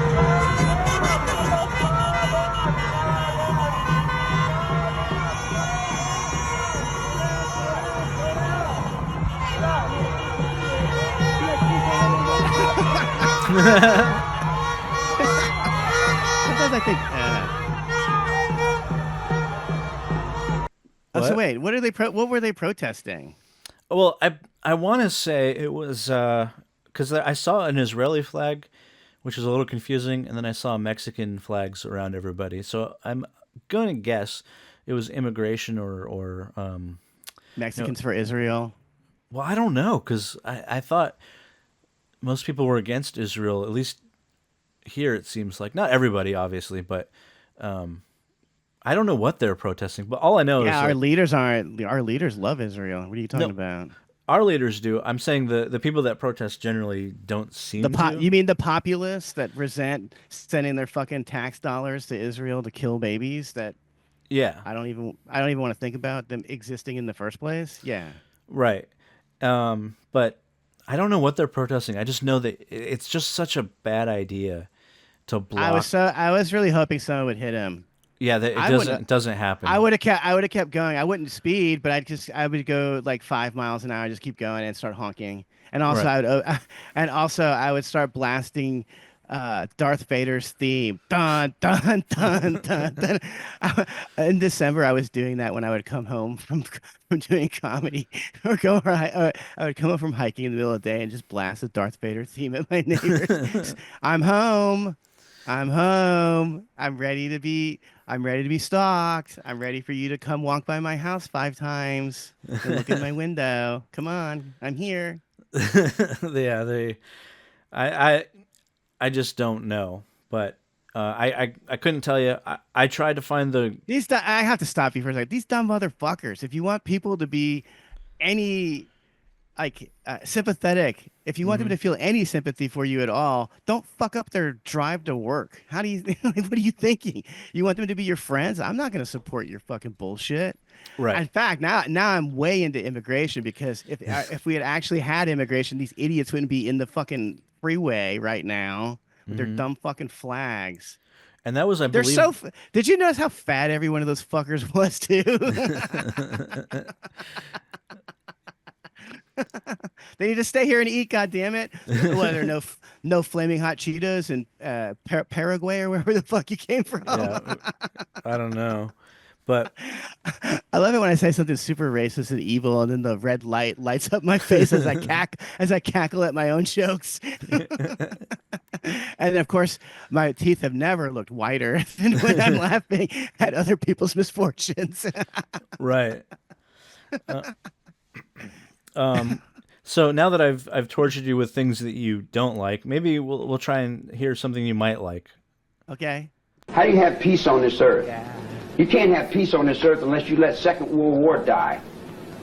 Sometimes I think. Oh, so What? wait, what are they? What were they protesting? Well, I want to say it was because I saw an Israeli flag, which was a little confusing, and then I saw Mexican flags around everybody. So I'm going to guess it was immigration or Mexicans for Israel. well, I don't know because I thought most people were against Israel. At least here, it seems like not everybody, obviously, but I don't know what they're protesting. But all I know Yeah, is our that leaders aren't. Our leaders love Israel. What are you talking No. about? our leaders do. I'm saying the people that protest generally don't seem to. You mean the populists that resent sending their fucking tax dollars to Israel to kill babies that Yeah, I don't even want to think about them existing in the first place? Yeah. right. But I don't know what they're protesting. I just know that it's just such a bad idea to block. I was really hoping someone would hit him. Yeah, that it I would've- doesn't happen. I would have kept going. I wouldn't speed, but I would go like 5 miles an hour, just keep going and start honking. And also Right. I would start blasting Darth Vader's theme. Dun dun dun dun dun. In December, I was doing that when I would come home from doing comedy I would come home from hiking in the middle of the day and just blast the Darth Vader theme at my neighbors. I'm home. I'm home. I'm ready to be stalked. I'm ready for you to come walk by my house 5 times and look in my window. Come on. I'm here. Yeah, I I just don't know, but I couldn't tell you. I tried to find the I have to stop you for a second. These dumb motherfuckers. If you want people to be any sympathetic, if you want them to feel any sympathy for you at all, don't fuck up their drive to work. How do you what are you thinking? You want them to be your friends? I'm not going to support your fucking bullshit. right. In fact, now I'm way into immigration because if we had actually had immigration, these idiots wouldn't be in the fucking freeway right now with their dumb fucking flags. And that was, I They're believe, so. Did you notice how fat every one of those fuckers was too? They need to stay here and eat. God damn it! What, there are no flaming hot Cheetos in Paraguay or wherever the fuck you came from. yeah, I don't know, but I love it when I say something super racist and evil, and then the red light lights up my face as I cackle at my own jokes. And of course, my teeth have never looked whiter than when I'm laughing at other people's misfortunes. right. So now that I've tortured you with things that you don't like, maybe we'll try and hear something you might like. Okay. How do you have peace on this earth? You can't have peace on this earth unless you let Second World War die.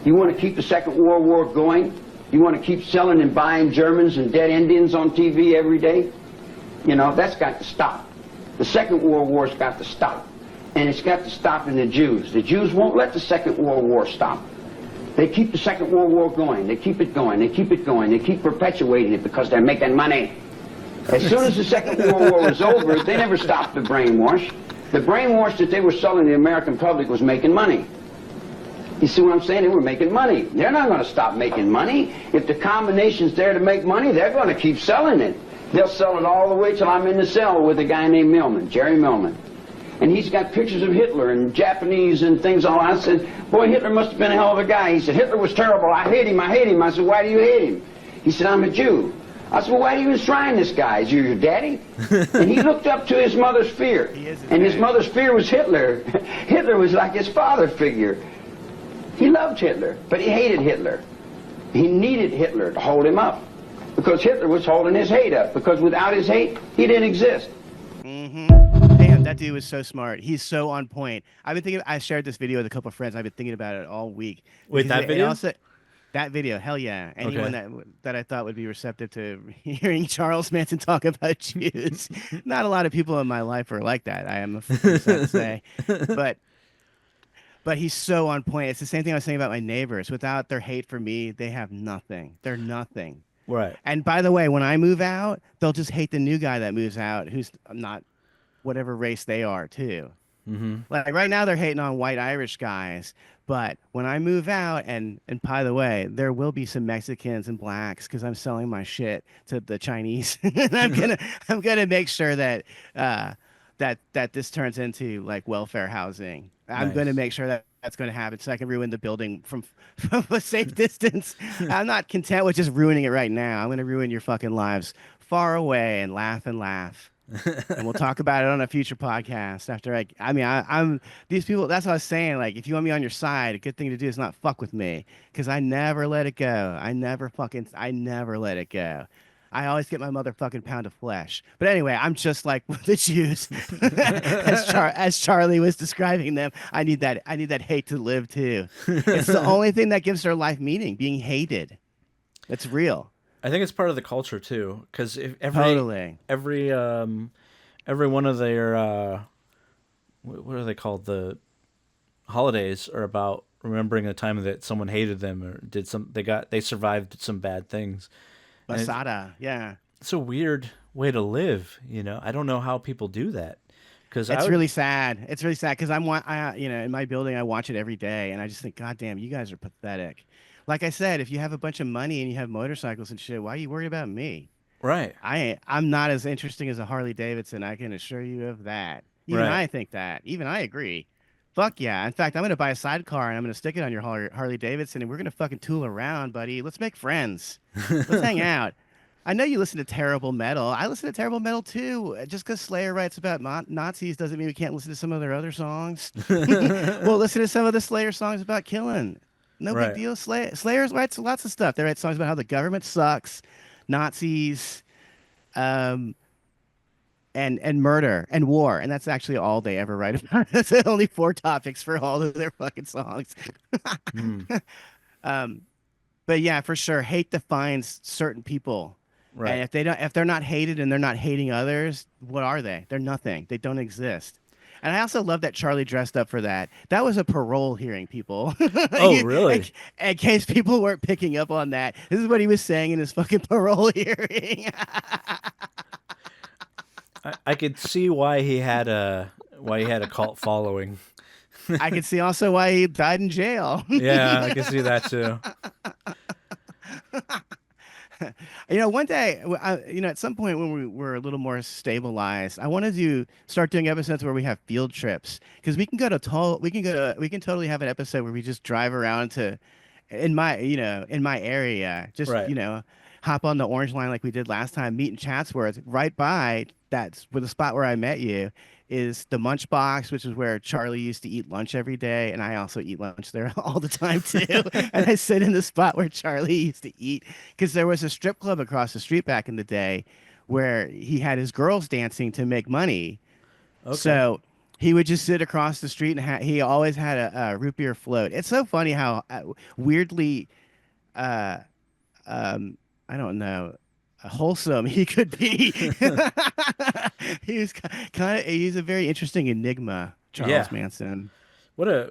You want to keep the Second World War going? You want to keep selling and buying Germans and dead Indians on TV every day? You know, that's got to stop. The Second World War's got to stop. And it's got to stop in the Jews. The Jews won't let the Second World War stop. They keep the Second World War going. They keep it going. They keep it going. They keep perpetuating it because they're making money. As soon as the Second World War was over, they never stopped the brainwash. The brainwash that they were selling the American public was making money. You see what I'm saying? They were making money. They're not going to stop making money. If the combination's there to make money, they're going to keep selling it. They'll sell it all the way till I'm in the cell with a guy named Millman, Jerry Millman. And he's got pictures of Hitler and Japanese and things all. I said, boy, Hitler must have been a hell of a guy. He said, Hitler was terrible. I hate him. I hate him. I said, why do you hate him? He said, I'm a Jew. I said, well, why do you enshrine this guy? Is he your daddy? And he looked up to his mother's fear. And his mother's fear was Hitler. Hitler was like his father figure. He loved Hitler, but he hated Hitler. He needed Hitler to hold him up. Because Hitler was holding his hate up. Because without his hate, he didn't exist. Damn, that dude was so smart. He's so on point. I've been thinking. I shared this video with a couple of friends. I've been thinking about it all week. Wait, that video? That video, hell yeah. Anyone that I thought would be receptive to hearing Charles Manson talk about Jews. Not a lot of people in my life are like that. I am sad to say, but he's so on point. It's the same thing I was saying about my neighbors. Without their hate for me, they have nothing. They're nothing. Right. And by the way, when I move out, they'll just hate the new guy that moves out, who's not whatever race they are too. Mm-hmm. Like right now, they're hating on white Irish guys. But when I move out, and by the way, there will be some Mexicans and blacks because I'm selling my shit to the Chinese. And I'm gonna make sure that that this turns into like welfare housing. I'm Nice. gonna make sure that that's gonna happen so I can ruin the building from a safe distance. I'm not content with just ruining it right now. I'm gonna ruin your fucking lives far away and laugh and laugh. And we'll talk about it on a future podcast after I'm these people. That's what I was saying. Like, if you want me on your side, a good thing to do is not fuck with me because I never let it go. I never let it go. I always get my motherfucking pound of flesh. But anyway, I'm just like the Jews, as Charlie was describing them. I need that hate to live too. It's the only thing that gives their life meaning. Being hated. It's real. I think it's part of the culture too, because Totally. every one of their what are they called, the holidays are about remembering a time that someone hated them or they survived some bad things. Masada, yeah. It's a weird way to live, you know. I don't know how people do that because It's really sad. It's really sad because in my building I watch it every day and I just think, God damn, you guys are pathetic. Like I said, if you have a bunch of money and you have motorcycles and shit, why are you worried about me? right. I'm not as interesting as a Harley Davidson. I can assure you of that. Even Right. I think that. Even I agree. Fuck yeah. In fact, I'm going to buy a sidecar and I'm going to stick it on your Harley Davidson and we're going to fucking tool around, buddy. Let's make friends. Let's hang out. I know you listen to terrible metal. I listen to terrible metal too. Just because Slayer writes about Nazis doesn't mean we can't listen to some of their other songs. We'll listen to some of the Slayer songs about killing. No Right. big deal. Slayer writes lots of stuff. They write songs about how the government sucks, Nazis, and murder and war, and that's actually all they ever write about. That's only 4 topics for all of their fucking songs. But yeah, for sure, hate defines certain people. Right. And if they're not hated and they're not hating others, what are they? They're nothing. They don't exist. And I also love that Charlie dressed up for that. That was a parole hearing, people. Oh, really? In case people weren't picking up on that, this is what he was saying in his fucking parole hearing. I could see why he had a cult following. I can see also why he died in jail. Yeah, I can see that too. One day, at some point when we were a little more stabilized, I wanted to start doing episodes where we have field trips because we can totally have an episode where we just drive around in my area, just Right. Hop on the Orange Line like we did last time, meet in Chatsworth. Right by that's where the spot where I met you is the Munch Box, which is where Charlie used to eat lunch every day, and I also eat lunch there all the time too. And I sit in the spot where Charlie used to eat because there was a strip club across the street back in the day where he had his girls dancing to make money. Okay. So he would just sit across the street and he always had a root beer float. It's so funny how weirdly, I don't know, wholesome he could be. He was he's a very interesting enigma, Charles Manson. What a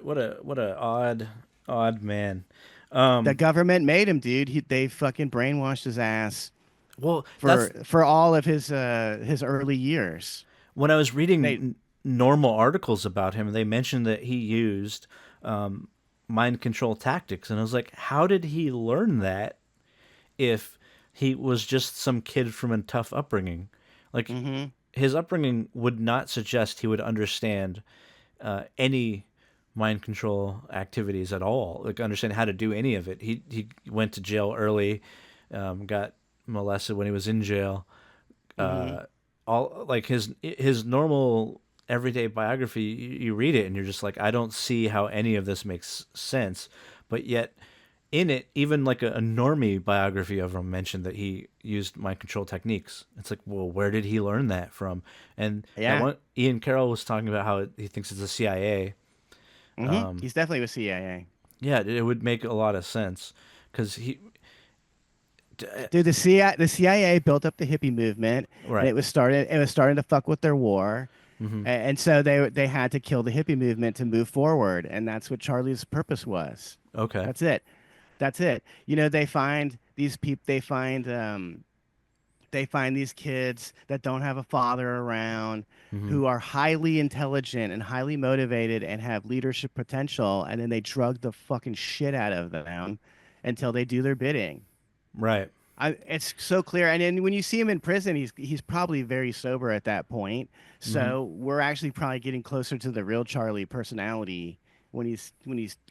odd man. The government made him, dude. They fucking brainwashed his ass Well, for all of his early years. when I was reading normal articles about him, they mentioned that he used mind control tactics, and I was like, how did he learn that if he was just some kid from a tough upbringing? Like, his upbringing would not suggest he would understand any mind control activities at all, like understand how to do any of it. He went to jail early, got molested when he was in jail. Hmm. All like his normal everyday biography, you read it and you're just like, I don't see how any of this makes sense. But yet in it, even like a normie biography of him mentioned that he used mind control techniques. It's like, well, where did he learn that from? And that Yeah. one, Ian Carroll was talking about how he thinks it's the CIA. He's definitely with CIA. Yeah, it would make a lot of sense because he, Dude, the CIA built up the hippie movement, and right. it was starting to fuck with their war, and so they had to kill the hippie movement to move forward, and that's what Charlie's purpose was. Okay. That's it. That's it. You know, they find these people. They find these kids that don't have a father around, Hmm. who are highly intelligent and highly motivated and have leadership potential, and then they drug the fucking shit out of them until they do their bidding. Right. It's so clear, and then when you see him in prison, he's probably very sober at that point. Hmm. So we're actually probably getting closer to the real Charlie personality when he's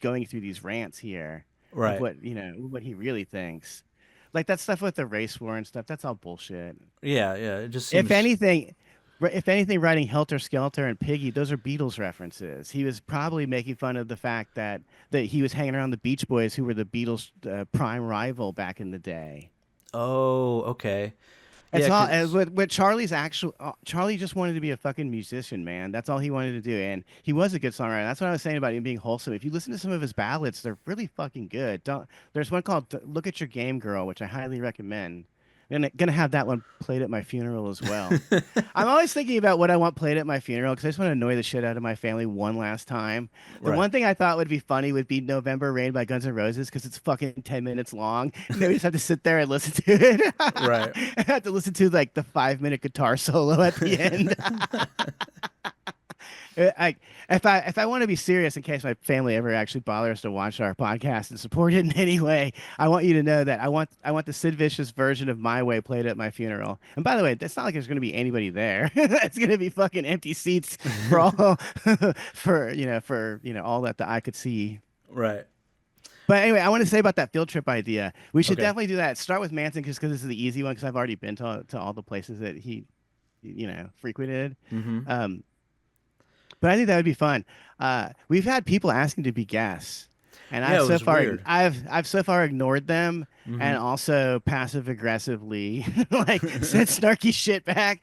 going through these rants here of Right. what what he really thinks. Like that stuff with the race war and stuff, that's all bullshit. Yeah. Yeah. It just If seems. anything, if anything, writing Helter Skelter and Piggy, those are Beatles references. He was probably making fun of the fact that he was hanging around the Beach Boys, who were the Beatles' prime rival back in the day. Oh, okay. It's Yeah. all Cause. with Charlie's actual. Charlie just wanted to be a fucking musician, man. That's all he wanted to do, and he was a good songwriter. That's what I was saying about him being wholesome. If you listen to some of his ballads, they're really fucking good. Don't, there's one called "Look at Your Game, Girl," which I highly recommend. And gonna have that one played at my funeral as well. I'm always thinking about what I want played at my funeral because I just want to annoy the shit out of my family one last time. The Right. one thing I thought would be funny would be November Rain by Guns N' Roses because it's fucking 10 minutes long. And then we just have to sit there and listen to it. Right. I have to listen to like the 5 minute guitar solo at the end. I, if I want to be serious, in case my family ever actually bothers to watch our podcast and support it in any way, I want you to know that I want the Sid Vicious version of My Way played at my funeral. And by the way, that's not like there's going to be anybody there. It's going to be fucking empty seats for all for all that the eye could see. Right. But anyway, I want to say about that field trip idea. We should Okay. definitely do that. Start with Manson just because this is the easy one because I've already been to all the places that he frequented. Hmm. Um, but I think that would be fun. We've had people asking to be guests, and Yeah. It was weird. I've so far ignored them Hmm. and also passive aggressively like said snarky shit back.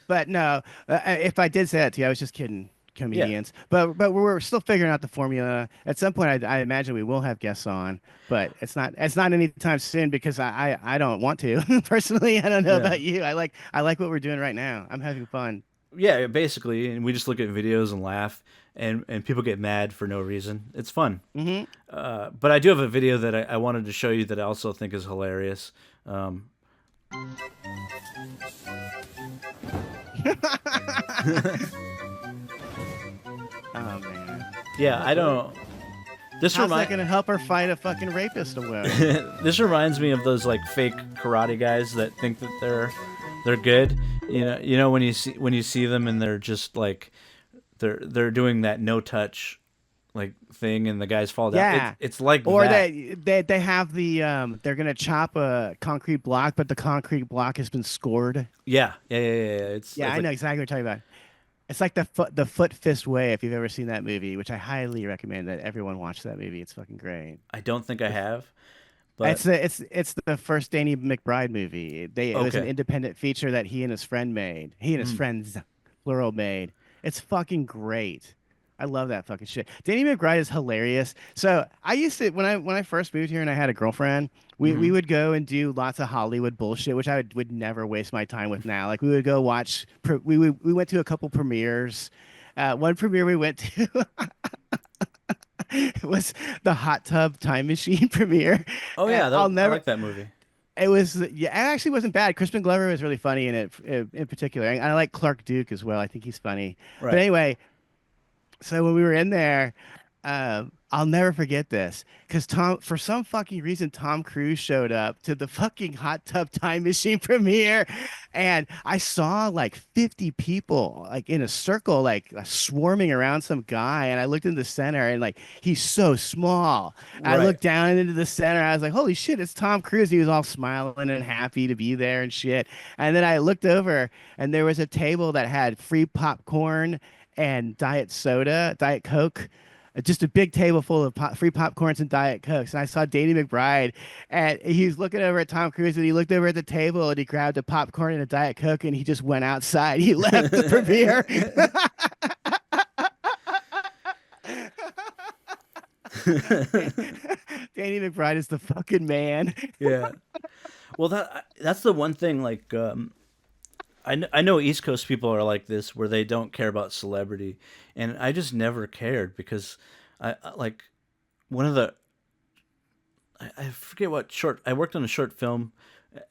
But no, if I did say that to you, I was just kidding, Yeah. comedians. But we're still figuring out the formula. At some point, I imagine we will have guests on, but it's not anytime soon because I don't want to personally. I don't know Yeah. about you. I like what we're doing right now. I'm having fun. Yeah. Basically, and we just look at videos and laugh, and people get mad for no reason. It's fun. Hmm. But I do have a video that I wanted to show you that I also think is hilarious. Um, Oh man. yeah. I don't. This How's that remind. gonna help her fight a fucking rapist away? This reminds me of those like fake karate guys that think that they're good. You know when you see them and they're just like they're doing that no touch like thing and the guys fall down. Yeah. It's like Or that. they have the they're gonna chop a concrete block, but the concrete block has been scored. Yeah, yeah, yeah, yeah. Yeah, It's I know like exactly what you're talking about. It's like the foot fist way if you've ever seen that movie, which I highly recommend that everyone watch that movie. It's fucking great. I don't think I have, but It's the first Danny McBride movie. It was an okay. independent feature that he and his friend made. He and his Mm, friends plural made. It's fucking great. I love that fucking shit. Danny McBride is hilarious. So I used to when I first moved here and I had a girlfriend, we mm-hmm. would go and do lots of Hollywood bullshit, which would never waste my time with now. Like we would go watch. We went to a couple premieres. One premiere we went to was the Hot Tub Time Machine premiere. Oh And yeah, I'll I never. like that movie. It was yeah, it actually wasn't bad. Crispin Glover was really funny in it, in particular. And I like Clark Duke as well. I think he's funny. But Right. anyway, so when we were in there, I'll never forget this because for some fucking reason, Tom Cruise showed up to the fucking Hot Tub Time Machine premiere, and I saw like 50 people like in a circle, like swarming around some guy, and I looked in the center, and like he's so small. I Right. looked down into the center, I was like, "Holy shit, it's Tom Cruise!" He was all smiling and happy to be there and shit. And then I looked over, and there was a table that had free popcorn and diet soda, diet Coke, just a big table full of free popcorns and diet cokes. And I saw Danny McBride, and he was looking over at Tom Cruise, and he looked over at the table, and he grabbed a popcorn and a diet coke, and he just went outside. He left the premiere. Danny McBride is the fucking man. Yeah. Well, that's the one thing. Like, I know East Coast people are like this, where they don't care about celebrity, and I just never cared because like one of the I forget what short I worked on a short film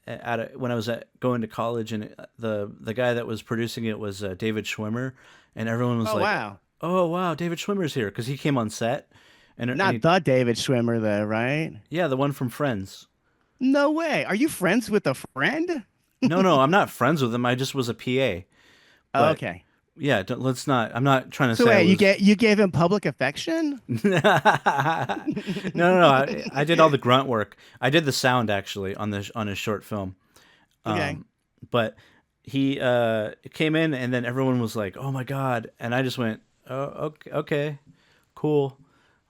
when I was going to college, and the guy that was producing it was David Schwimmer, and everyone was Oh like, wow, "Oh wow, David Schwimmer's here," because he came on set, and not the David Schwimmer though, right? yeah, the one from Friends. No way. Are you friends with a friend? No, no, I'm not friends with him. I just was a PA. Oh, But okay. yeah, let's not. I'm not trying to So say I wait, was. you gave him public affection? No, no, no. I did all the grunt work. I did the sound actually on his short film. Okay. But he came in, and then everyone was like, "Oh my god!" And I just went, "Oh, okay, okay, cool."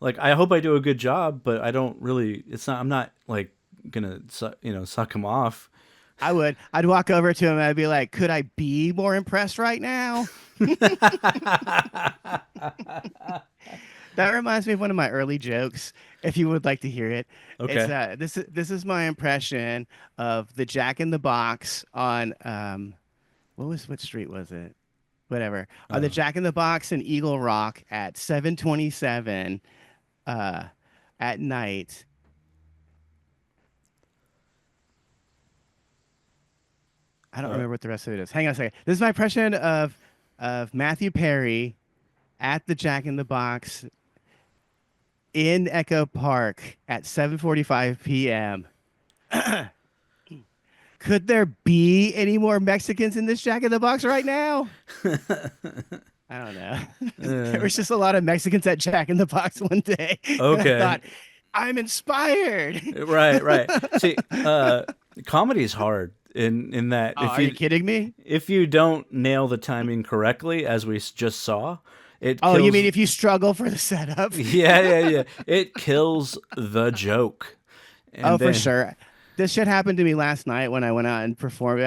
Like, I hope I do a good job, but I don't really. It's not. I'm not like gonna suck him off. I would. I'd walk over to him and I'd be like, "Could I be more impressed right now?" That reminds me of one of my early jokes. If you would like to hear it, it's Okay. this is my impression of the Jack in the Box on what street was it? Whatever, on the Uh, Jack in the Box in Eagle Rock at 7:27 uh, at night. I don't uh, remember what the rest of it is. Hang on a second. This is my impression of Matthew Perry at the Jack in the Box in Echo Park at 7:45 p.m. Could there be any more Mexicans in this Jack in the Box right now? I don't know. There was just a lot of Mexicans at Jack in the Box one day, and I okay. thought, I'm inspired. Right. Right. See, comedy is hard in that Oh, are you kidding me? if you don't nail the timing correctly, as we just saw, it Oh, you kills. mean if you struggle for the setup? Yeah, yeah, yeah. It kills the joke. Oh, And for then sure. This shit happened to me last night when I went out and performed.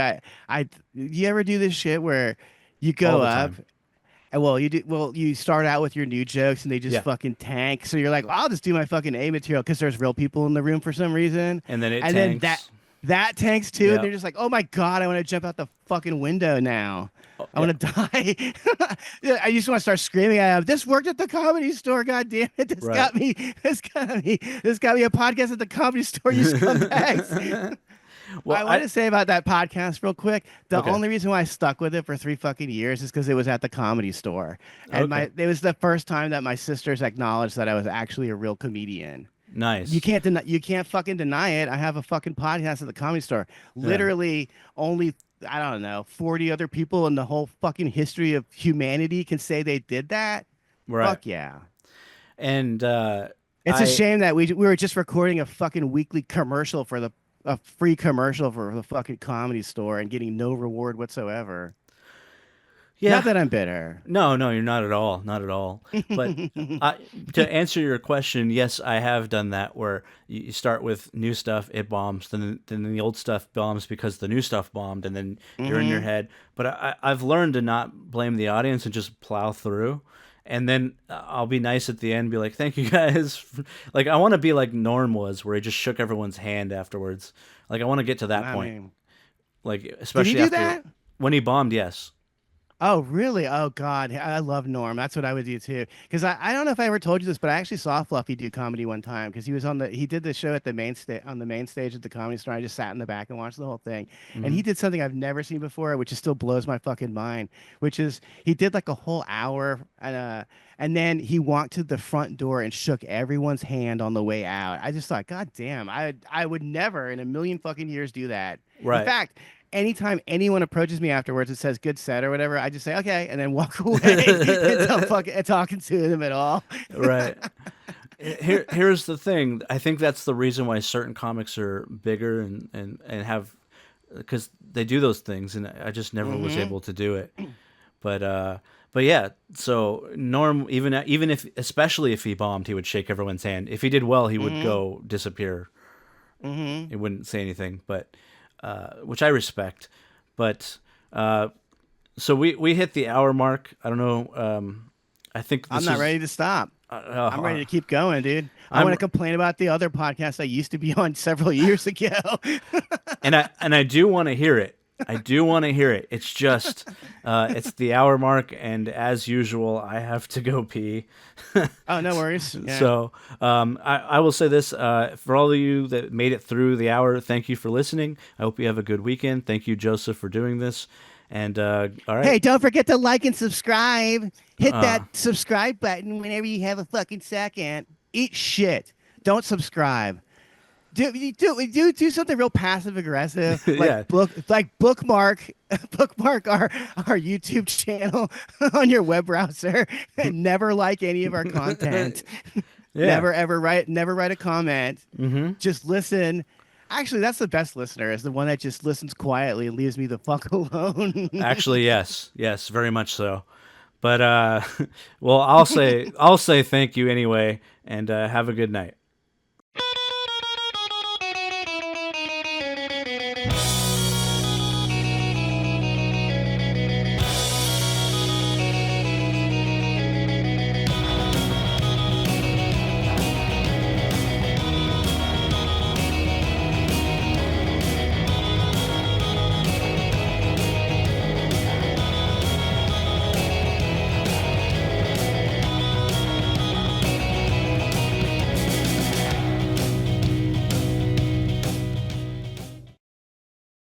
You ever do this shit where you all go the up time. and you start out with your new jokes and they just Yeah. fucking tank. So you're like, well, I'll just do my fucking A material because there's real people in the room for some reason. And then it And then that tanks. that tanks too. And Yeah. they're just like, oh my God, I want to jump out the fucking window now. Oh, I yeah. want to die. Yeah, I just want to start screaming at him. This worked at the Comedy Store. God damn it! This Right. got me. This got me. This got me a podcast at the Comedy Store. You scumbags. Well, I want to say about that podcast real quick. The Okay. only reason why I stuck with it for 3 fucking years is because it was at the Comedy Store, and Okay. it was the first time that my sisters acknowledged that I was actually a real comedian. You Nice. can't deny. You can't fucking deny it. I have a fucking podcast at the Comedy Store. Yeah. Literally, only I don't know 40 other people in the whole fucking history of humanity can say they did that. Right. Fuck yeah. And It's a shame that we were just recording a fucking weekly commercial for a free commercial for the fucking Comedy Store and getting no reward whatsoever. yeah. Not that I'm bitter. No, no, you're not at all. Not at all. But to answer your question, yes, I have done that where you start with new stuff, it bombs, then the old stuff bombs because the new stuff bombed, and then you're in your head. But I've learned to not blame the audience and just plow through. And then I'll be nice at the end, be like, "Thank you guys." Like, I want to be like Norm was, where he just shook everyone's hand afterwards. Like, I want to get to that I point. mean, Like, did he especially do after that? when he bombed. Yes. Oh, really? Oh, God. I love Norm. That's what I would do too. Because I don't know if I ever told you this, but I actually saw Fluffy do comedy one time because he did the show at the main stage on the main stage at the Comedy Store. I just sat in the back and watched the whole thing. And Hmm. he did something I've never seen before, which is still blows my fucking mind, which is he did like a whole hour and then he walked to the front door and shook everyone's hand on the way out. I just thought, God damn, I would never in a million fucking years do that. In Right. fact, anytime anyone approaches me afterwards and says good set or whatever, I just say okay and then walk away and don't fucking talking to them at all. Right. Here's the thing. I think that's the reason why certain comics are bigger and have, because they do those things, and I just never was Hmm. able to do it. But yeah. So Norm, even if, especially if he bombed, he would shake everyone's hand. If he did well, he would Hmm. go disappear. Hmm. He wouldn't say anything, but which I respect. But so we hit the hour mark. I don't know. I think I'm this not is. ready to stop. I'm ready Uh, to keep going, dude. I want I'm to complain about the other podcast I used to be on several years ago. and I do want to hear it. I do want to hear it. It's just it's the hour mark, and as usual, I have to go pee. Oh, no worries. Yeah. So I will say this for all of you that made it through the hour, thank you for listening. I hope you have a good weekend. Thank you, Joseph, for doing this. And all right. Hey, don't forget to like and subscribe. Hit Uh, that subscribe button whenever you have a fucking second. Eat shit. Don't subscribe. Do something real passive aggressive, yeah. like bookmark our YouTube channel on your web browser, and never like any of our content. Yeah. Never write a comment. Mm-hmm. Just listen. Actually, that's the best listener, is the one that just listens quietly and leaves me the fuck alone. Actually, yes. Yes, very much so. But well, I'll say thank you anyway, and have a good night.